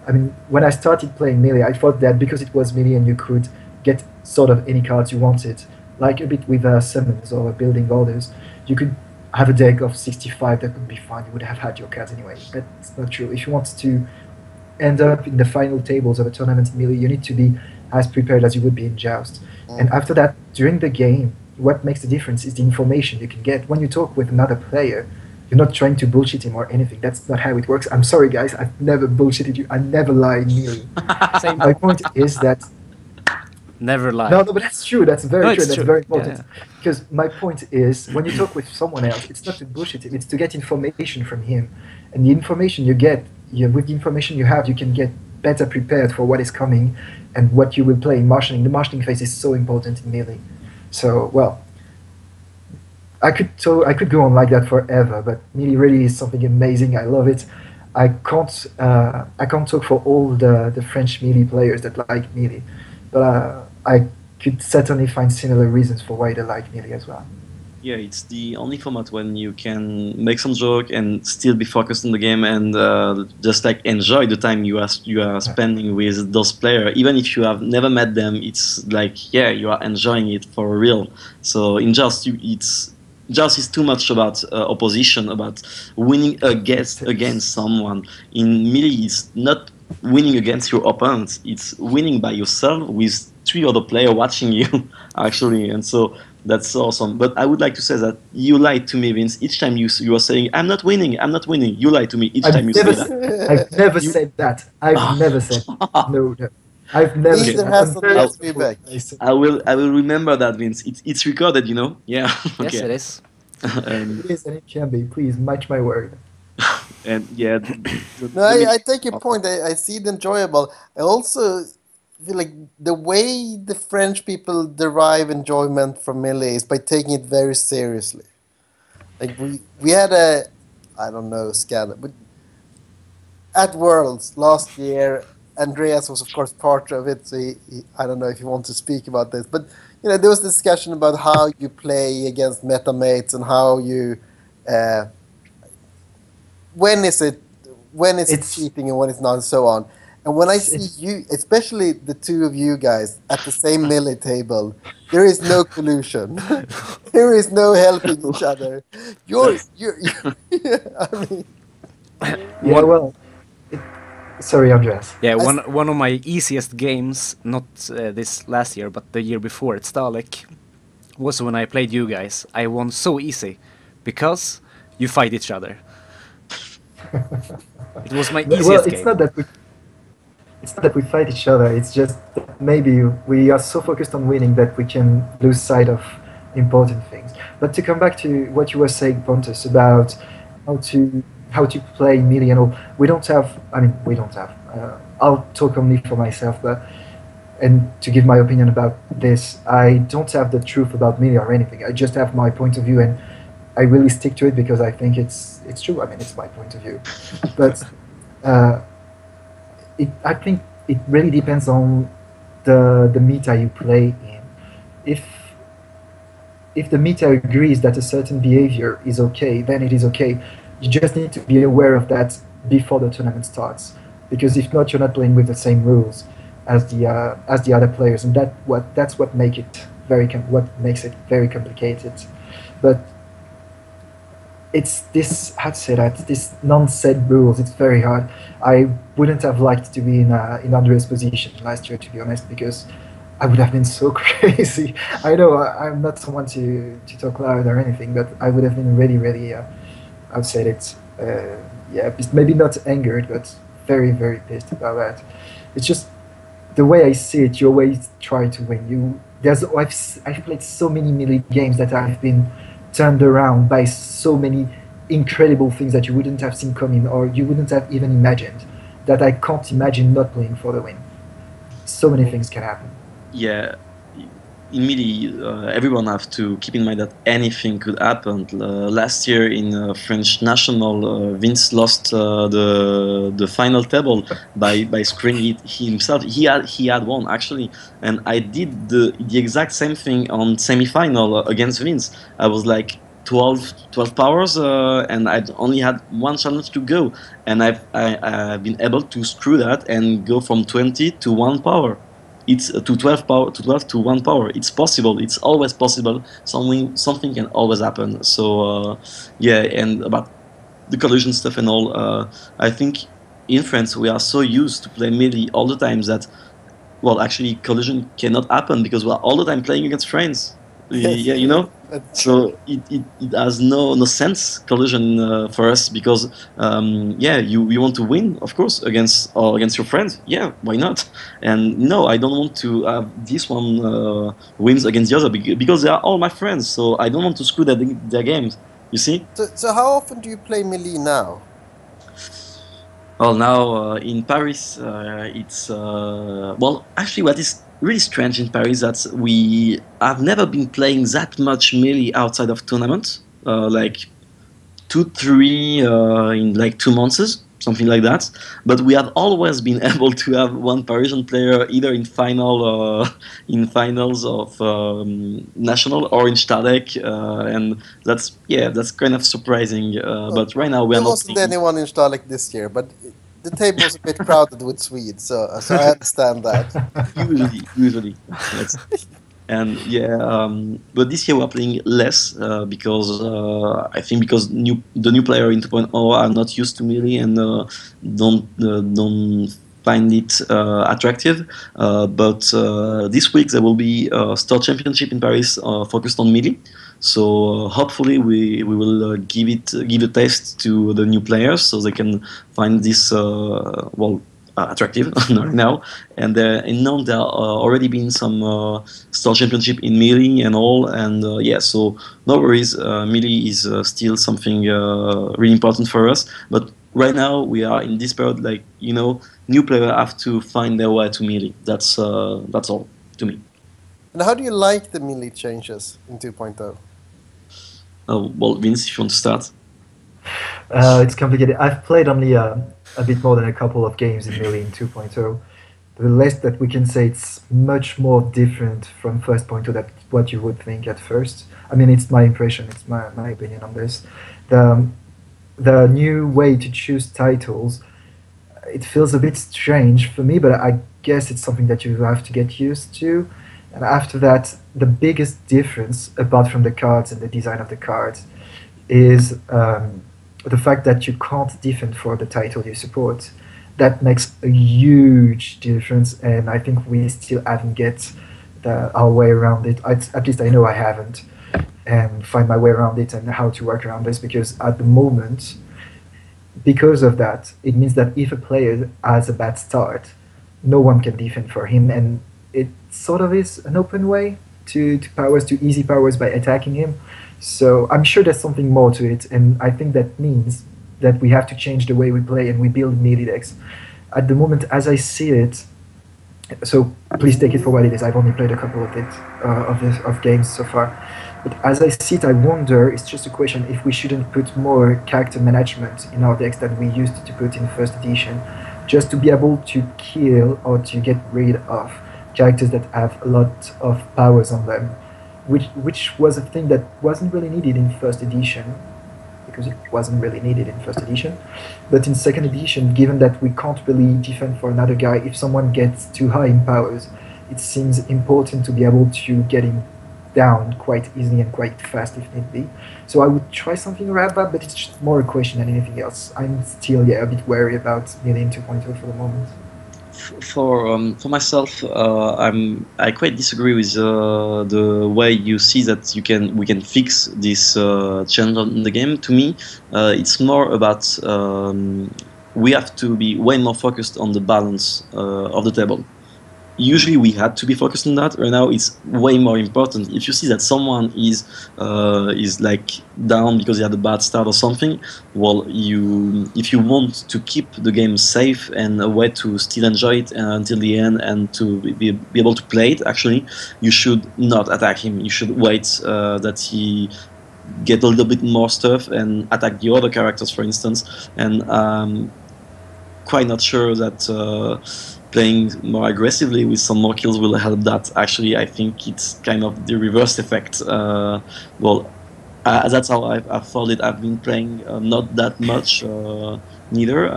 I mean, when I started playing melee, I thought that because it was melee and you could get sort of any cards you wanted, like a bit with summons or building orders, you could have a deck of 65, that would be fine. You would have had your cards anyway. That's not true. If you want to end up in the final tables of a tournament in Melee, you need to be as prepared as you would be in Joust. And after that, during the game, what makes the difference is the information you can get. When you talk with another player, you're not trying to bullshit him or anything. That's not how it works. I'm sorry, guys. I've never bullshitted you. I never lie in Melee. Same. My point is that Never lie. no, but that's true. That's very No, true. it's That's true. very important. Yeah. Because my point is, when you talk with someone else, it's not to bullshit him. It's to get information from him, and the information you get, with the information you have, you can get better prepared for what is coming, and what you will play in marshalling. The marshalling phase is so important in Melee. So, well, I could go on like that forever, but Melee really is something amazing. I love it. I can't talk for all the French Melee players that like Melee, but I could certainly find similar reasons for why they like Melee as well. Yeah, it's the only format when you can make some joke and still be focused on the game and just like enjoy the time you are spending with those players. Even if you have never met them, it's like yeah, you are enjoying it for real. So in Just is too much about opposition, about winning against someone. In Melee, it's not winning against your opponent. It's winning by yourself with 3 other players watching you, actually. And so that's awesome. But I would like to say that you lied to me, Vince. Each time you are saying, I'm not winning, I'm not winning. You lied to me each time you say that. I've never said that. I've never said no. I've never Neither said has I'm very Andreas careful Wibeck. what I say. I will remember that, Vince. It's recorded, you know? Yeah. Yes, Okay. it is. and, It is and it can be. Please match my word. and yeah. No, I take your point. I see it enjoyable. I also feel like the way the French people derive enjoyment from Melee is by taking it very seriously. Like we had a, I don't know, scandal, but at Worlds last year, Andreas was of course part of it. So I don't know if you want to speak about this, but there was discussion about how you play against metamates and how you, when is it cheating and when it's not, and so on. And when I see you, especially the two of you guys at the same Melee table, there is no collusion. There is no helping each other. You're I mean, Yeah, well, sorry, Andreas. Yeah, one of my easiest games, not this last year, but the year before at Stalek, was when I played you guys. I won so easy because you fight each other. It was my easiest Well, game. it's not that we fight each other. It's just that maybe we are so focused on winning that we can lose sight of important things. But to come back to what you were saying, Pontus, about how to play Melee and all, we don't have. I mean, we don't have. I'll talk only for myself, and to give my opinion about this, I don't have the truth about Melee or anything. I just have my point of view, and I really stick to it because I think it's true. I mean, it's my point of view, but I think it really depends on the meta you play in. If the meta agrees that a certain behavior is okay, then it is okay. You just need to be aware of that before the tournament starts, because if not, you're not playing with the same rules as the other players, and that's what makes it very complicated. But it's this, how to say that, this non-set rules. It's very hard. I wouldn't have liked to be in Andre's position last year, to be honest, because I would have been so crazy. I know I'm not someone to talk loud or anything, but I would have been really, really, I'd say it, maybe not angered, but very, very pissed about that. It's just the way I see it. You always try to win. I've played so many Melee games that I've been turned around by so many incredible things that you wouldn't have seen coming or you wouldn't have even imagined, that I can't imagine not playing for the win. So many things can happen. Yeah, in Melee, everyone have to keep in mind that anything could happen. Last year in French national, Vince lost the final table by screwing it himself. He had won actually, and I did the exact same thing on semi-final against Vince. I was like 12 powers, and I only had one challenge to go, and I've been able to screw that and go from 20 to 1 power. it's to 12 power, to 12 to 1 power. It's possible. It's always possible. Something can always happen. So yeah, and about the collision stuff and all, I think in France we are so used to play melee all the time that, well, actually collision cannot happen because we're all the time playing against friends. Yes, Yeah, you know. that's true. So it has no sense collision for us because yeah, you want to win, of course, against your friends. Yeah, why not? And no, I don't want to have this one wins against the other because they are all my friends. So I don't want to screw their games. You see? So how often do you play melee now? Well, now in Paris, it's well. Actually, what is really strange in Paris that we have never been playing that much melee outside of tournament, like 2, 3 in like 2 months, something like that. But we have always been able to have one Parisian player either in finals of national or in Stadek, and that's kind of surprising. But right now we are There not wasn't playing. anyone in Starlek this year, but the table was a bit crowded with Swedes, so I understand that. Usually, let's and yeah, but this year we're playing less because I think because the new player in 2.0 are not used to melee and don't find it attractive. But this week there will be a Star Championship in Paris focused on melee. So hopefully we will give a test to the new players so they can find this well attractive right now. And in Nantes there are already been some Star Championship in melee and all. And yeah, so no worries. Melee is still something really important for us. But right now we are in this period, like new players have to find their way to melee. That's all to me. And how do you like the melee changes in 2.0? Well, Vince, if you want to start. It's complicated. I've played only a bit more than a couple of games in Melee in 2.0. The less that we can say it's much more different from first point than what you would think at first. I mean, it's my impression, it's my opinion on this. The new way to choose titles, it feels a bit strange for me, but I guess it's something that you have to get used to. And after that, the biggest difference, apart from the cards and the design of the cards, is the fact that you can't defend for the title you support. That makes a huge difference, and I think we still haven't get our way around it. At least I know I haven't, and find my way around it and how to work around this, because at the moment, because of that, it means that if a player has a bad start, no one can defend for him, and it sort of is an open way to powers, to easy powers by attacking him. So I'm sure there's something more to it, and I think that means that we have to change the way we play and we build melee decks. At the moment, as I see it, so please take it for what it is. I've only played a couple of of games so far, but as I see it, I wonder. It's just a question if we shouldn't put more character management in our decks than we used to put in first edition, just to be able to kill or to get rid of characters that have a lot of powers on them, which was a thing that wasn't really needed in first edition, because it wasn't really needed in first edition. But in second edition, given that we can't really defend for another guy, if someone gets too high in powers, it seems important to be able to get him down quite easily and quite fast if need be. So I would try something around that, but it's just more a question than anything else. I'm still a bit wary about Melee 2.0 for the moment. For myself, I quite disagree with the way you see that we can fix this challenge in the game. To me, it's more about we have to be way more focused on the balance of the table. Usually we had to be focused on that. Right now it's way more important. If you see that someone is like down because he had a bad start or something, well, if you want to keep the game safe and a way to still enjoy it until the end and to be able to play it, actually, you should not attack him. You should wait that he get a little bit more stuff and attack the other characters, for instance. And quite not sure that playing more aggressively with some more kills will help that. Actually, I think it's kind of the reverse effect. Well, that's how I've felt it. I've been playing not that much neither.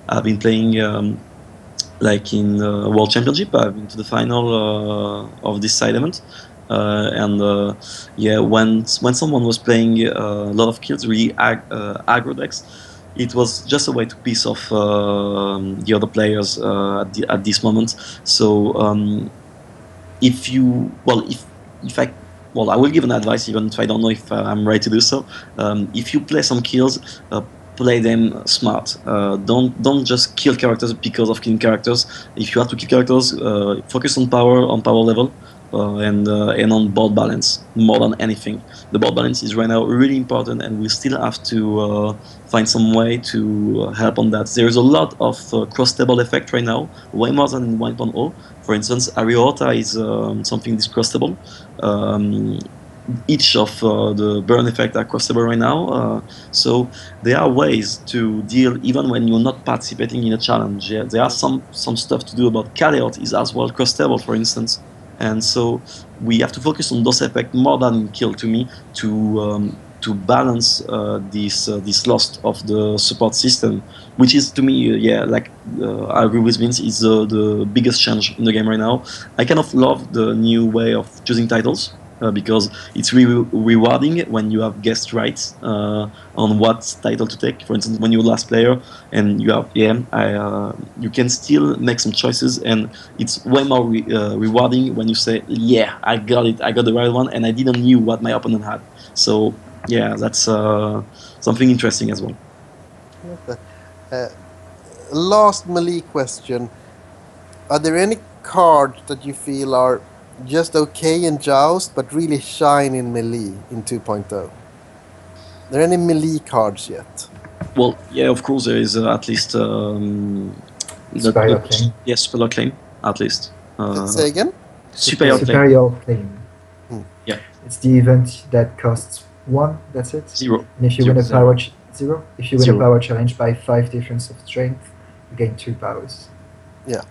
I've been playing like in World Championship. I've been to the final of this side event, and yeah, when someone was playing a lot of kills, really aggro decks, it was just a way to piss off the other players at this moment. So if you, well, if I, well, I will give an advice, even if I don't know if I'm right to do so. If you play some kills, play them smart. Don't just kill characters because of killing characters. If you have to kill characters, focus on power level, and on board balance more than anything. The board balance is right now really important, and we still have to find some way to help on that. There is a lot of cross-table effect right now, way more than in 1.0. For instance, Ariota is something this cross-table. Each of the burn effect are cross-table right now, so there are ways to deal even when you're not participating in a challenge. Yeah, there are some stuff to do about Kaleot is as well cross-table, for instance, and so we have to focus on those effects more than kill, to me, to balance this loss of the support system, which is, to me, yeah, like I agree with Vince, is the biggest change in the game right now. I kind of love the new way of choosing titles. Because it's really rewarding when you have guessed right on what title to take. For instance, when you're last player and you have you can still make some choices, and it's way more rewarding when you say, yeah, I got it, I got the right one, and I didn't knew what my opponent had. So yeah, that's something interesting as well. Last melee question: are there any cards that you feel are just okay in Joust, but really shine in melee in 2.0? Are there any melee cards yet? Well, yeah, of course there is at least Superior Claim. Yes, Superior Claim, at least. Say again? Superior Claim. Superior Claim. Yeah. It's the event that costs 1, that's it? 0. And if you Zero. win a power... 0? If you win Zero. a power challenge by 5 difference of strength, you gain 2 powers. Yeah.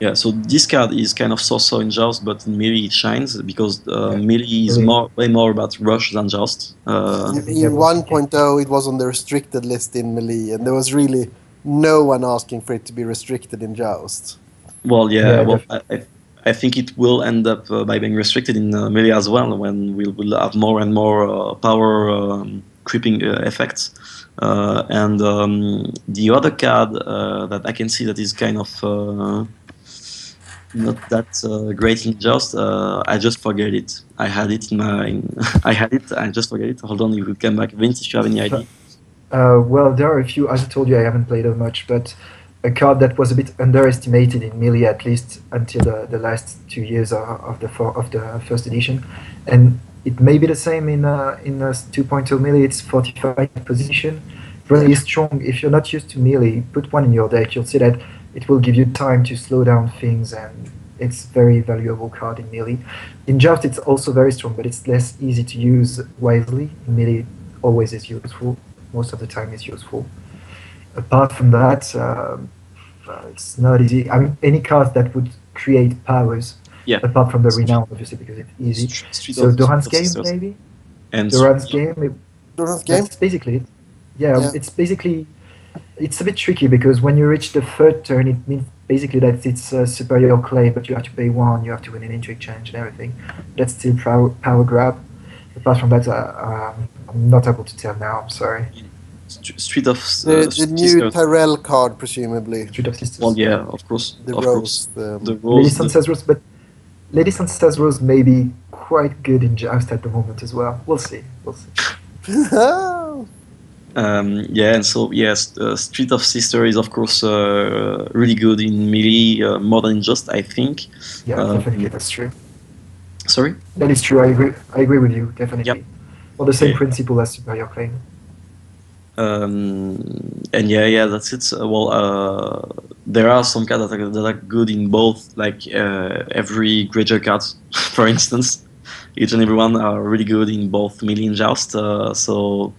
Yeah, so this card is kind of so-so in Joust, but in melee it shines because melee is way more about rush than Joust. In 1.0 it was on the restricted list in melee, and there was really no one asking for it to be restricted in Joust. Well, yeah, I think it will end up by being restricted in melee as well, when we'll have more and more power creeping effects. And the other card that I can see that is kind of not that great in Joust, I just forget it. I had it in my... I had it, I just forget it. Hold on, you will come back. Vince, if you have any idea. Well, there are a few, as I told you, I haven't played that much, but a card that was a bit underestimated in melee, at least until the last 2 years of the first edition, and it may be the same in 2.0 melee. It's 45 position, really strong. If you're not used to melee, put one in your deck. You'll see that it will give you time to slow down things, and it's very valuable card in melee. In Joust, it's also very strong, but it's less easy to use wisely. In melee, it always is useful. Most of the time, it's useful. Apart from that, it's not easy. I mean, any card that would create powers, apart from the Renown, obviously, because it's easy. So Doran's Game, maybe? And Doran's Game? Doran's Game? That's basically it. Yeah, it's basically... It's a bit tricky, because when you reach the third turn, it means basically that it's a superior claim, but you have to pay 1, you have to win an intrigue change and everything. That's still power grab. Apart from that, I'm not able to tell now, I'm sorry. Street of the new Tyrell card, presumably. Street of Sisters. Well, yeah, of course. The of Rose. Course. The Rose. Lady Sansa's Rose, but Lady Sansa's Rose may be quite good in Joust at the moment as well. We'll see. Yeah, and so yes, Street of Sister is of course really good in melee, more than just, I think. Yeah, definitely, that's true. Sorry? That is true. I agree with you, definitely. Yep. For the same principle as Superior Claim. And yeah, that's it. There are some cards that are good in both, like every Graveyard card, for instance. Each and every one are really good in both melee and Joust. The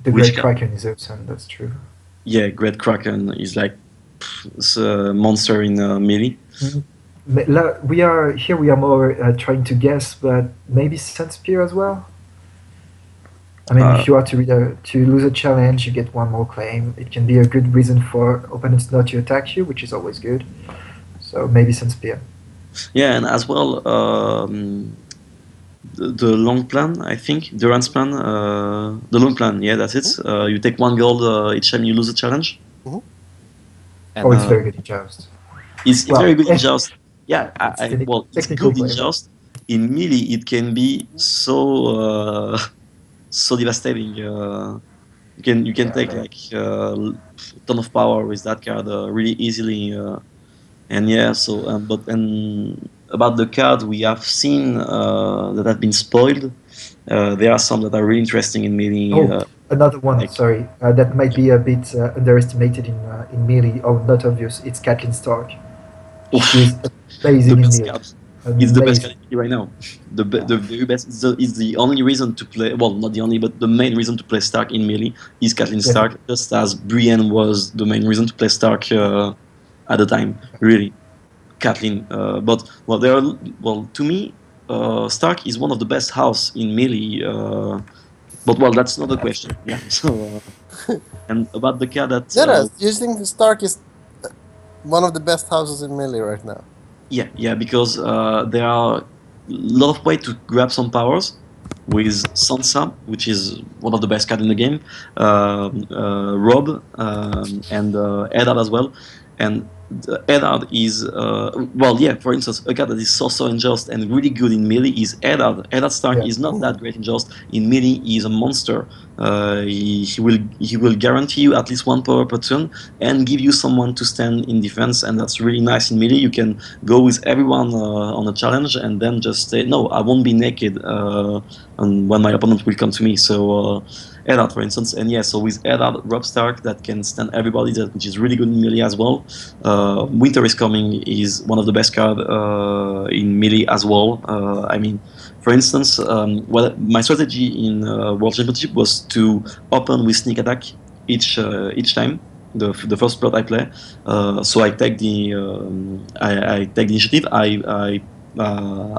Great Kraken is awesome, that's true. Yeah, Great Kraken is like it's a monster in melee. We are more trying to guess, but maybe Sunspear as well? I mean, if you are to lose a challenge, you get one more claim. It can be a good reason for opponents not to attack you, which is always good. So maybe some spear. Yeah, and as well, the long plan, I think, Durant's plan, the long plan, yeah, that's it. You take 1 gold each time you lose a challenge. Mhm. And Oh, it's very good in Joust. It's Well, very good in Joust. Yeah, well, it's technical good in player. Joust. In melee, it can be so devastating. You can take like a ton of power with that card really easily. And yeah, so but and about the card we have seen that have been spoiled. There are some that are really interesting in melee. Oh, another one. Like Sorry, that might be a bit underestimated in melee or not obvious. It's Catelyn Stark. oof, She's the amazing in best melee. card. It's the best card Amazing. in melee right now. The very best. It's the only reason to play. Well, not the only, but the main reason to play Stark in melee is Catelyn Yes. Stark. Just as Brienne was the main reason to play Stark at the time. Really. Kathleen. But well, to me, Stark is one of the best house in melee. But well, that's not the question. Yeah. So and about the card that Yeah, do you think Stark is one of the best houses in melee right now? yeah, because there are a lot of ways to grab some powers with Sansa, which is one of the best cards in the game, Rob, and Eddard as well. And Eddard is, well, yeah, for instance, a card that is so unjust and really good in melee is Eddard. Eddard Stark Yeah. is not that great in just. In melee, he is a monster. He will guarantee you at least 1 power per turn and give you someone to stand in defense, and that's really nice in melee. You can go with everyone on a challenge and then just say, no, I won't be naked and when my opponent will come to me. So Eddard, for instance, and yeah, so with Eddard, Rob Stark that can stand everybody, which is really good in melee as well. Winter is Coming is one of the best cards in melee as well. I mean, for instance, my strategy in World Championship was to open with sneak attack each time. The first plot I play, so I take I take the initiative. I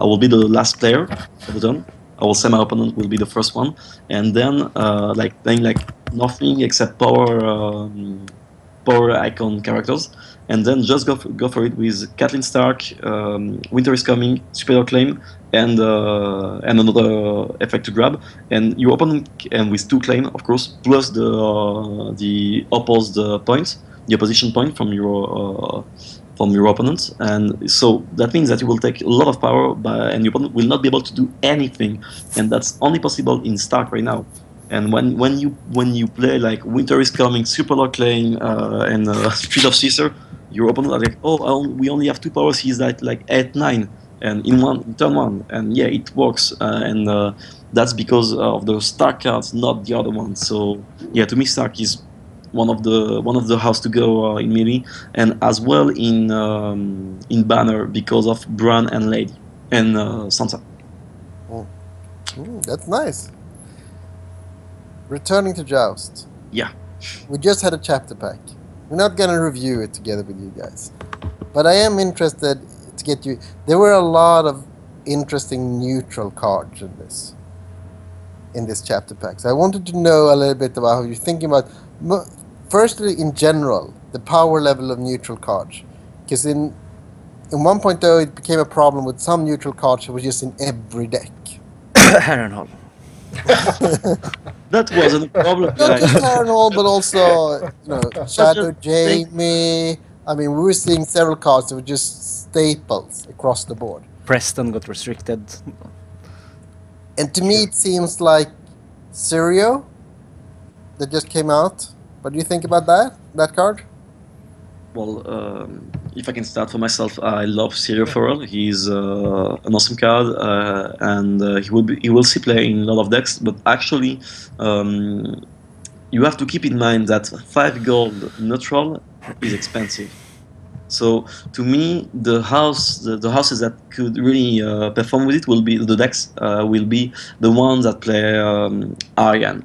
will be the last player of the turn. I will say my opponent will be the first one, and then like playing like nothing except power icon characters, and then just go for it with Catelyn Stark, Winter is Coming, Superior Claim, and another effect to grab, and your opponent, and with 2 claim, of course, plus the opposed point, the opposition point from your opponent, and so that means that you will take a lot of power, and your opponent will not be able to do anything, and that's only possible in Stark right now. And when you play like Winter is Coming, Super Lock Lane, and Street of Caesar, your opponent are like, oh, we only have 2 powers. He's like 8-9, and in turn 1, and yeah, it works. And that's because of the Stark cards, not the other ones. So yeah, to me, Stark is one of the house to go in melee, and as well in Banner because of Bran and Lady and Sansa. That's nice. Returning to Joust. Yeah. We just had a chapter pack. We're not gonna review it together with you guys, but I am interested to get you. There were a lot of interesting neutral cards in this chapter pack. So I wanted to know a little bit about how you're thinking about. Firstly, in general, the power level of neutral cards, because in 1.0 it became a problem with some neutral cards that were just in every deck. Harrenhal. That wasn't a problem, Not guys. just Harrenhal, but also Shadow Jamie. I mean, we were seeing several cards that were just staples across the board. Preston got restricted. And to me, it seems like Sirio that just came out. What do you think about that card? Well, if I can start for myself, I love Sirio Farrell. He's an awesome card, and he will see play in a lot of decks. But actually, you have to keep in mind that 5 gold neutral is expensive. So to me, the houses that could really perform with it will be the decks will be the ones that play Aryan,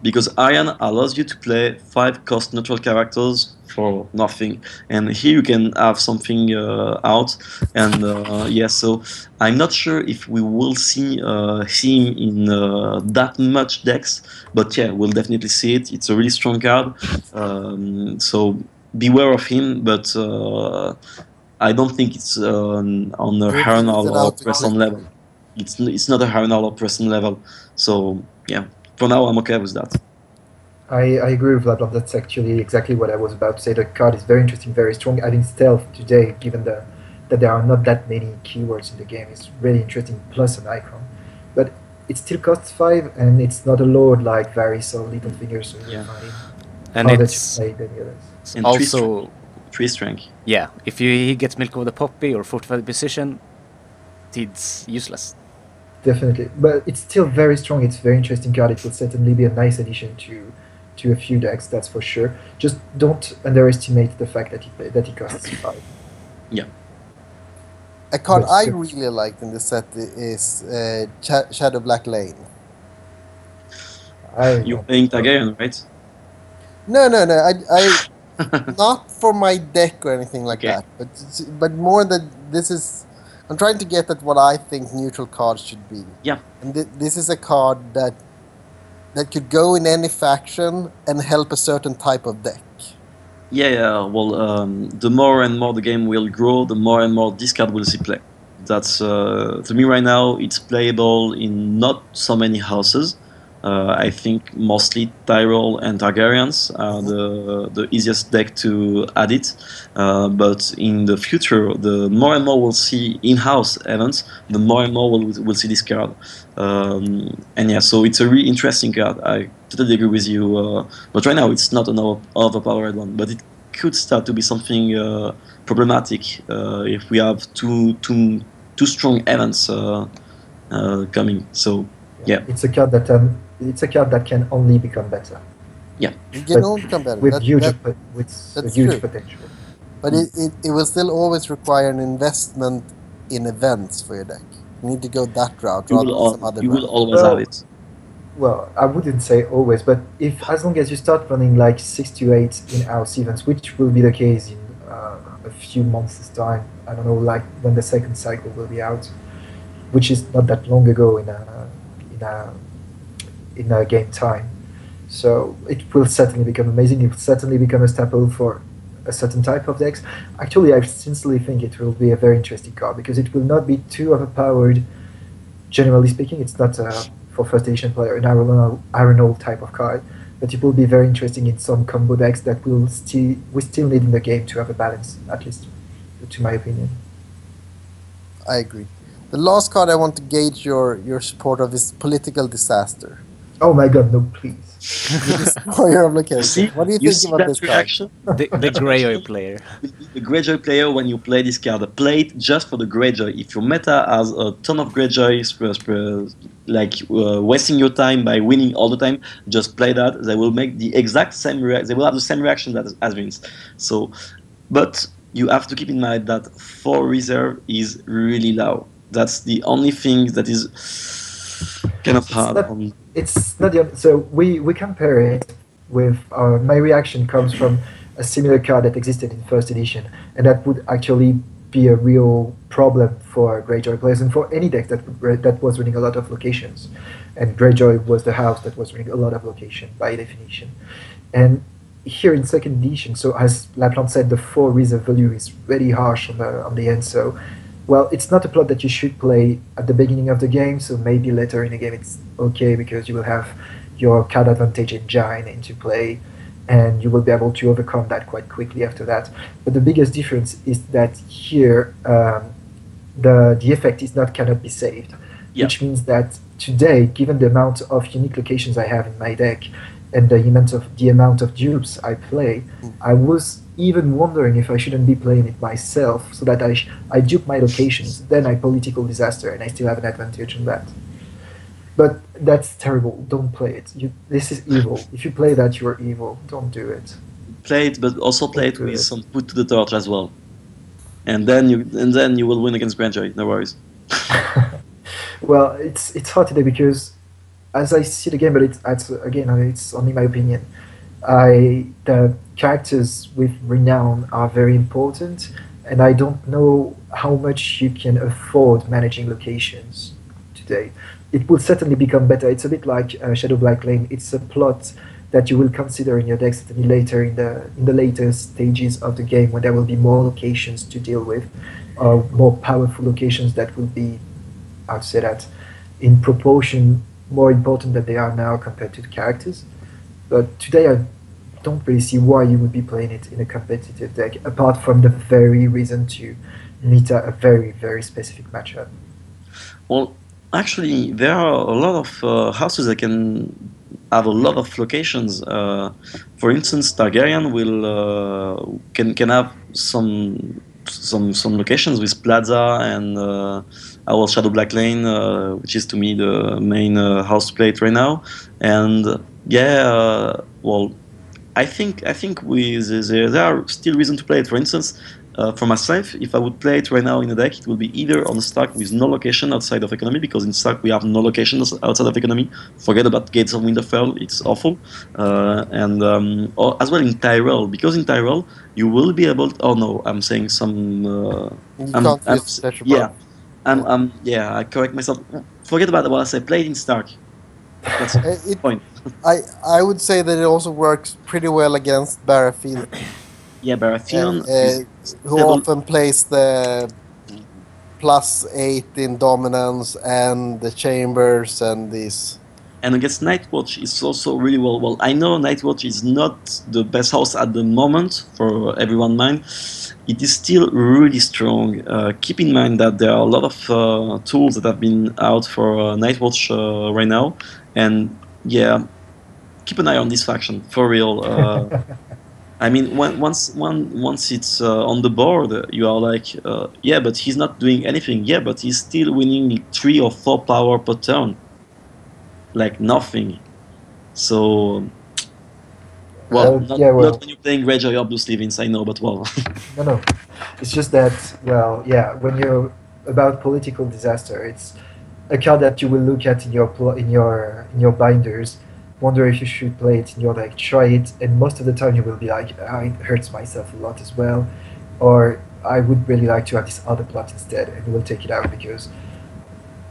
because Aryan allows you to play 5 cost neutral characters for nothing. And here you can have something out. And yeah, so I'm not sure if we will see him in that much decks, but yeah, we'll definitely see it. It's a really strong card. So beware of him, but I don't think it's on a You're Harnal teasing or out too Preston quickly. level. It's not a Harnal or Preston level. So yeah, for now I'm okay with that. I agree with Lapland. That's actually exactly what I was about to say. The card is very interesting, very strong. Adding stealth today, given that there are not that many keywords in the game, is really interesting. Plus an icon, but it still costs 5, and it's not a lord like Varys or Littlefinger, so you'll Yeah. find it And harder to it's play than the others. And also, three strength. yeah, if he gets Milk of the Poppy or Fortified Position, it's useless. Definitely, but it's still very strong. It's a very interesting card. It will certainly be a nice addition to a few decks, that's for sure. Just don't underestimate the fact that it costs 5. Yeah. A card But I still- really liked in this set is Shadow Black Lane. You're don't playing know. Targaryen, right? No, no, no. I not for my deck or anything like Okay. that, but more that this is. I'm trying to get at what I think neutral cards should be. Yeah. And this is a card that could go in any faction and help a certain type of deck. Yeah. Well, the more and more the game will grow, the more and more this card will see play. That's to me right now. It's playable in not so many houses. I think mostly Tyrell and Targaryens are the easiest deck to add it. But in the future, the more and more we'll see in-house events, the more and more we'll see this card. And yeah, so it's a really interesting card. I totally agree with you. But right now, it's not an overpowered one. But it could start to be something problematic if we have two strong events coming. So yeah. It's a card that can only become better You But can only come better. with That- huge that- with a that's huge true. potential. But it will still always require an investment in events for your deck. You need to go that route You rather will, than some other you will route. always Well, have it. Well, I wouldn't say always, but if as long as you start running like 6 to 8 in-house events, which will be the case in a few months' time, I don't know, like when the second cycle will be out, which is not that long ago in a game time. So it will certainly become amazing. It will certainly become a staple for a certain type of decks. Actually, I sincerely think it will be a very interesting card because it will not be too overpowered. Generally speaking, it's not for first edition player an Iron Owl type of card, but it will be very interesting in some combo decks that we still need in the game to have a balance, at least to my opinion. I agree. The last card I want to gauge your support of is Political Disaster. Oh my god, no, please. The Destroyer of Location. What do you think see about that this card? reaction? The Greyjoy player. The Greyjoy player, when you play this card, play it just for the Greyjoy. If your meta has a ton of Greyjoys, wasting your time by winning all the time, just play that. They will make the exact same they will have the same reaction as Vince. So, but you have to keep in mind that 4 reserve is really low. That's the only thing that is kind of hard. It's not the so we compare it with my reaction comes from a similar card that existed in first edition, and that would actually be a real problem for Greyjoy players and for any deck that was running a lot of locations, and Greyjoy was the house that was running a lot of location by definition, and here in second edition, so as Lapland said, the 4 reserve value is really harsh on the end, so. Well, it's not a plot that you should play at the beginning of the game, so maybe later in the game it's okay because you will have your card advantage engine into play and you will be able to overcome that quite quickly after that. But the biggest difference is that here the effect cannot be saved, which means that today, given the amount of unique locations I have in my deck and the amount of dupes I play, I was even wondering if I shouldn't be playing it myself so that I dupe my locations, then I political disaster, and I still have an advantage on that. But that's terrible. Don't play it. This is evil. If you play that, you are evil. Don't do it. Play it, but also play it with some put to the torch as well. And then you will win against Greyjoy. No worries. Well, it's hard today because as I see the game, but it's only my opinion. characters with renown are very important, and I don't know how much you can afford managing locations today. It will certainly become better. It's a bit like Shadow Black Lane. It's a plot that you will consider in your deck certainly later in the later stages of the game when there will be more locations to deal with, more powerful locations that will be, I'd say that, in proportion more important than they are now compared to the characters. But today I don't really see why you would be playing it in a competitive deck, apart from the very reason to meta a very, very specific matchup. Well, actually, there are a lot of houses that can have a lot of locations. For instance, Targaryen will can have some locations with Plaza and our Shadow Black Lane, which is to me the main house to play it right now. And yeah, well, I think there are still reasons to play it. For instance, for myself, if I would play it right now in a deck, it will be either on Stark with no location outside of economy, because in Stark we have no locations outside of economy. Forget about Gates of Winterfell; it's awful. Or as well in Tyrell, because in Tyrell you will be able. Oh no, I'm saying some. You can't use Flesh Yeah, Above. yeah. I correct myself. Forget about what I said. Play it in Stark. That's the It, point. I would say that it also works pretty well against Baratheon, Yeah, Baratheon who level. often plays the +8 in dominance and the chambers and these. And against Nightwatch is also really well. Well, I know Nightwatch is not the best house at the moment for everyone mind. It is still really strong. Keep in mind that there are a lot of tools that have been out for Nightwatch right now, and yeah, keep an eye on this faction for real. I mean, once it's on the board, you are like, yeah, but he's not doing anything. Yeah, but he's still winning 3 or 4 power per turn, like nothing. So, well, Yeah, not well, when you're playing Rage or Blue Sleevings, I know, but well. no, no. It's just that, well, yeah, when you're about political disaster, it's a card that you will look at in your binders, wonder if you should play it in your deck, try it, and most of the time you will be like, ah, it hurts myself a lot as well, or I would really like to have this other plot instead, and you will take it out because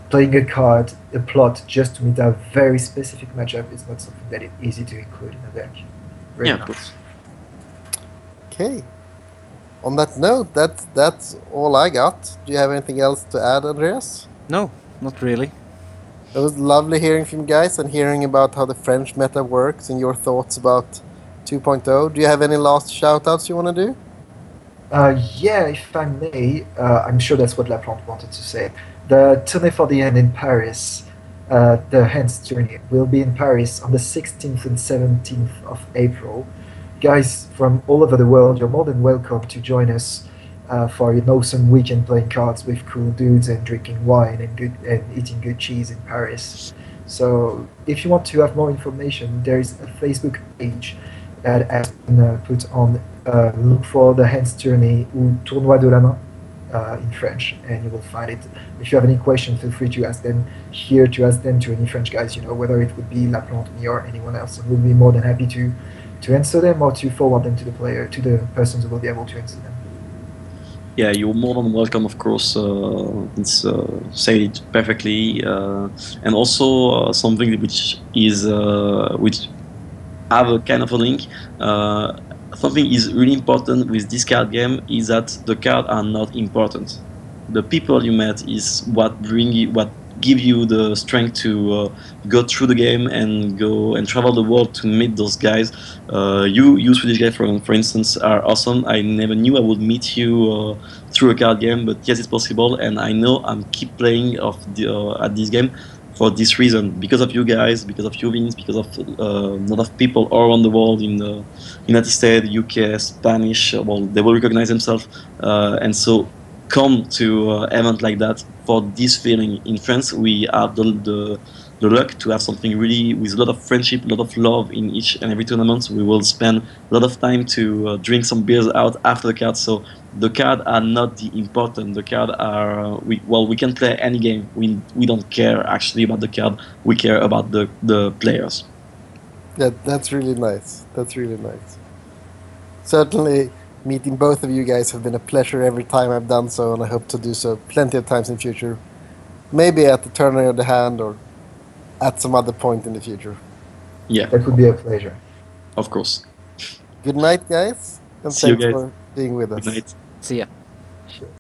playing a plot just to meet a very specific matchup is not something that is easy to include in a deck. Really Yeah, of not. course. Okay. On that note, that's all I got. Do you have anything else to add, Andreas? No, not really. It was lovely hearing from you guys and hearing about how the French meta works and your thoughts about 2.0. Do you have any last shout-outs you want to do? Yeah, if I may, I'm sure that's what Laplante wanted to say. The Tournée for the End in Paris, the Hands Tourney, will be in Paris on the 16th and 17th of April. Guys from all over the world, you're more than welcome to join us for an awesome weekend playing cards with cool dudes and drinking wine and eating good cheese in Paris. So, if you want to have more information, there is a Facebook page that has been put on. Look for the Hands Tourney ou Tournoi de la Main in French, and you will find it. If you have any questions, feel free to ask them here, to ask them to any French guys, whether it would be Laplante, me, or anyone else. And we'll be more than happy to answer them or to forward them to the persons who will be able to answer them. Yeah, you're more than welcome, of course. It's said it perfectly, and also something which is which have a kind of a link. Something is really important with this card game is that the cards are not important. The people you met is what give you the strength to go through the game and go and travel the world to meet those guys. You Swedish guys, for instance, are awesome. I never knew I would meet you through a card game, but yes, it's possible, and I know I'm keep playing at this game for this reason, because of you guys, because of you Vince, because of a lot of people all around the world in the United States, UK, Spanish. Well, they will recognize themselves, and so come to event like that for this feeling. In France, we have the luck to have something really with a lot of friendship, a lot of love in each and every tournament. We will spend a lot of time to drink some beers out after the cards. So the cards are not the important. The cards are we can play any game. We don't care actually about the card. We care about the players. That's really nice. That's really nice. Certainly, meeting both of you guys have been a pleasure every time I've done so, and I hope to do so plenty of times in future. Maybe at the turning of the hand or at some other point in the future. Yeah, That would be a pleasure. of course. Good night, guys, and See you thanks guys. for being with Good us. night. See ya. Sure.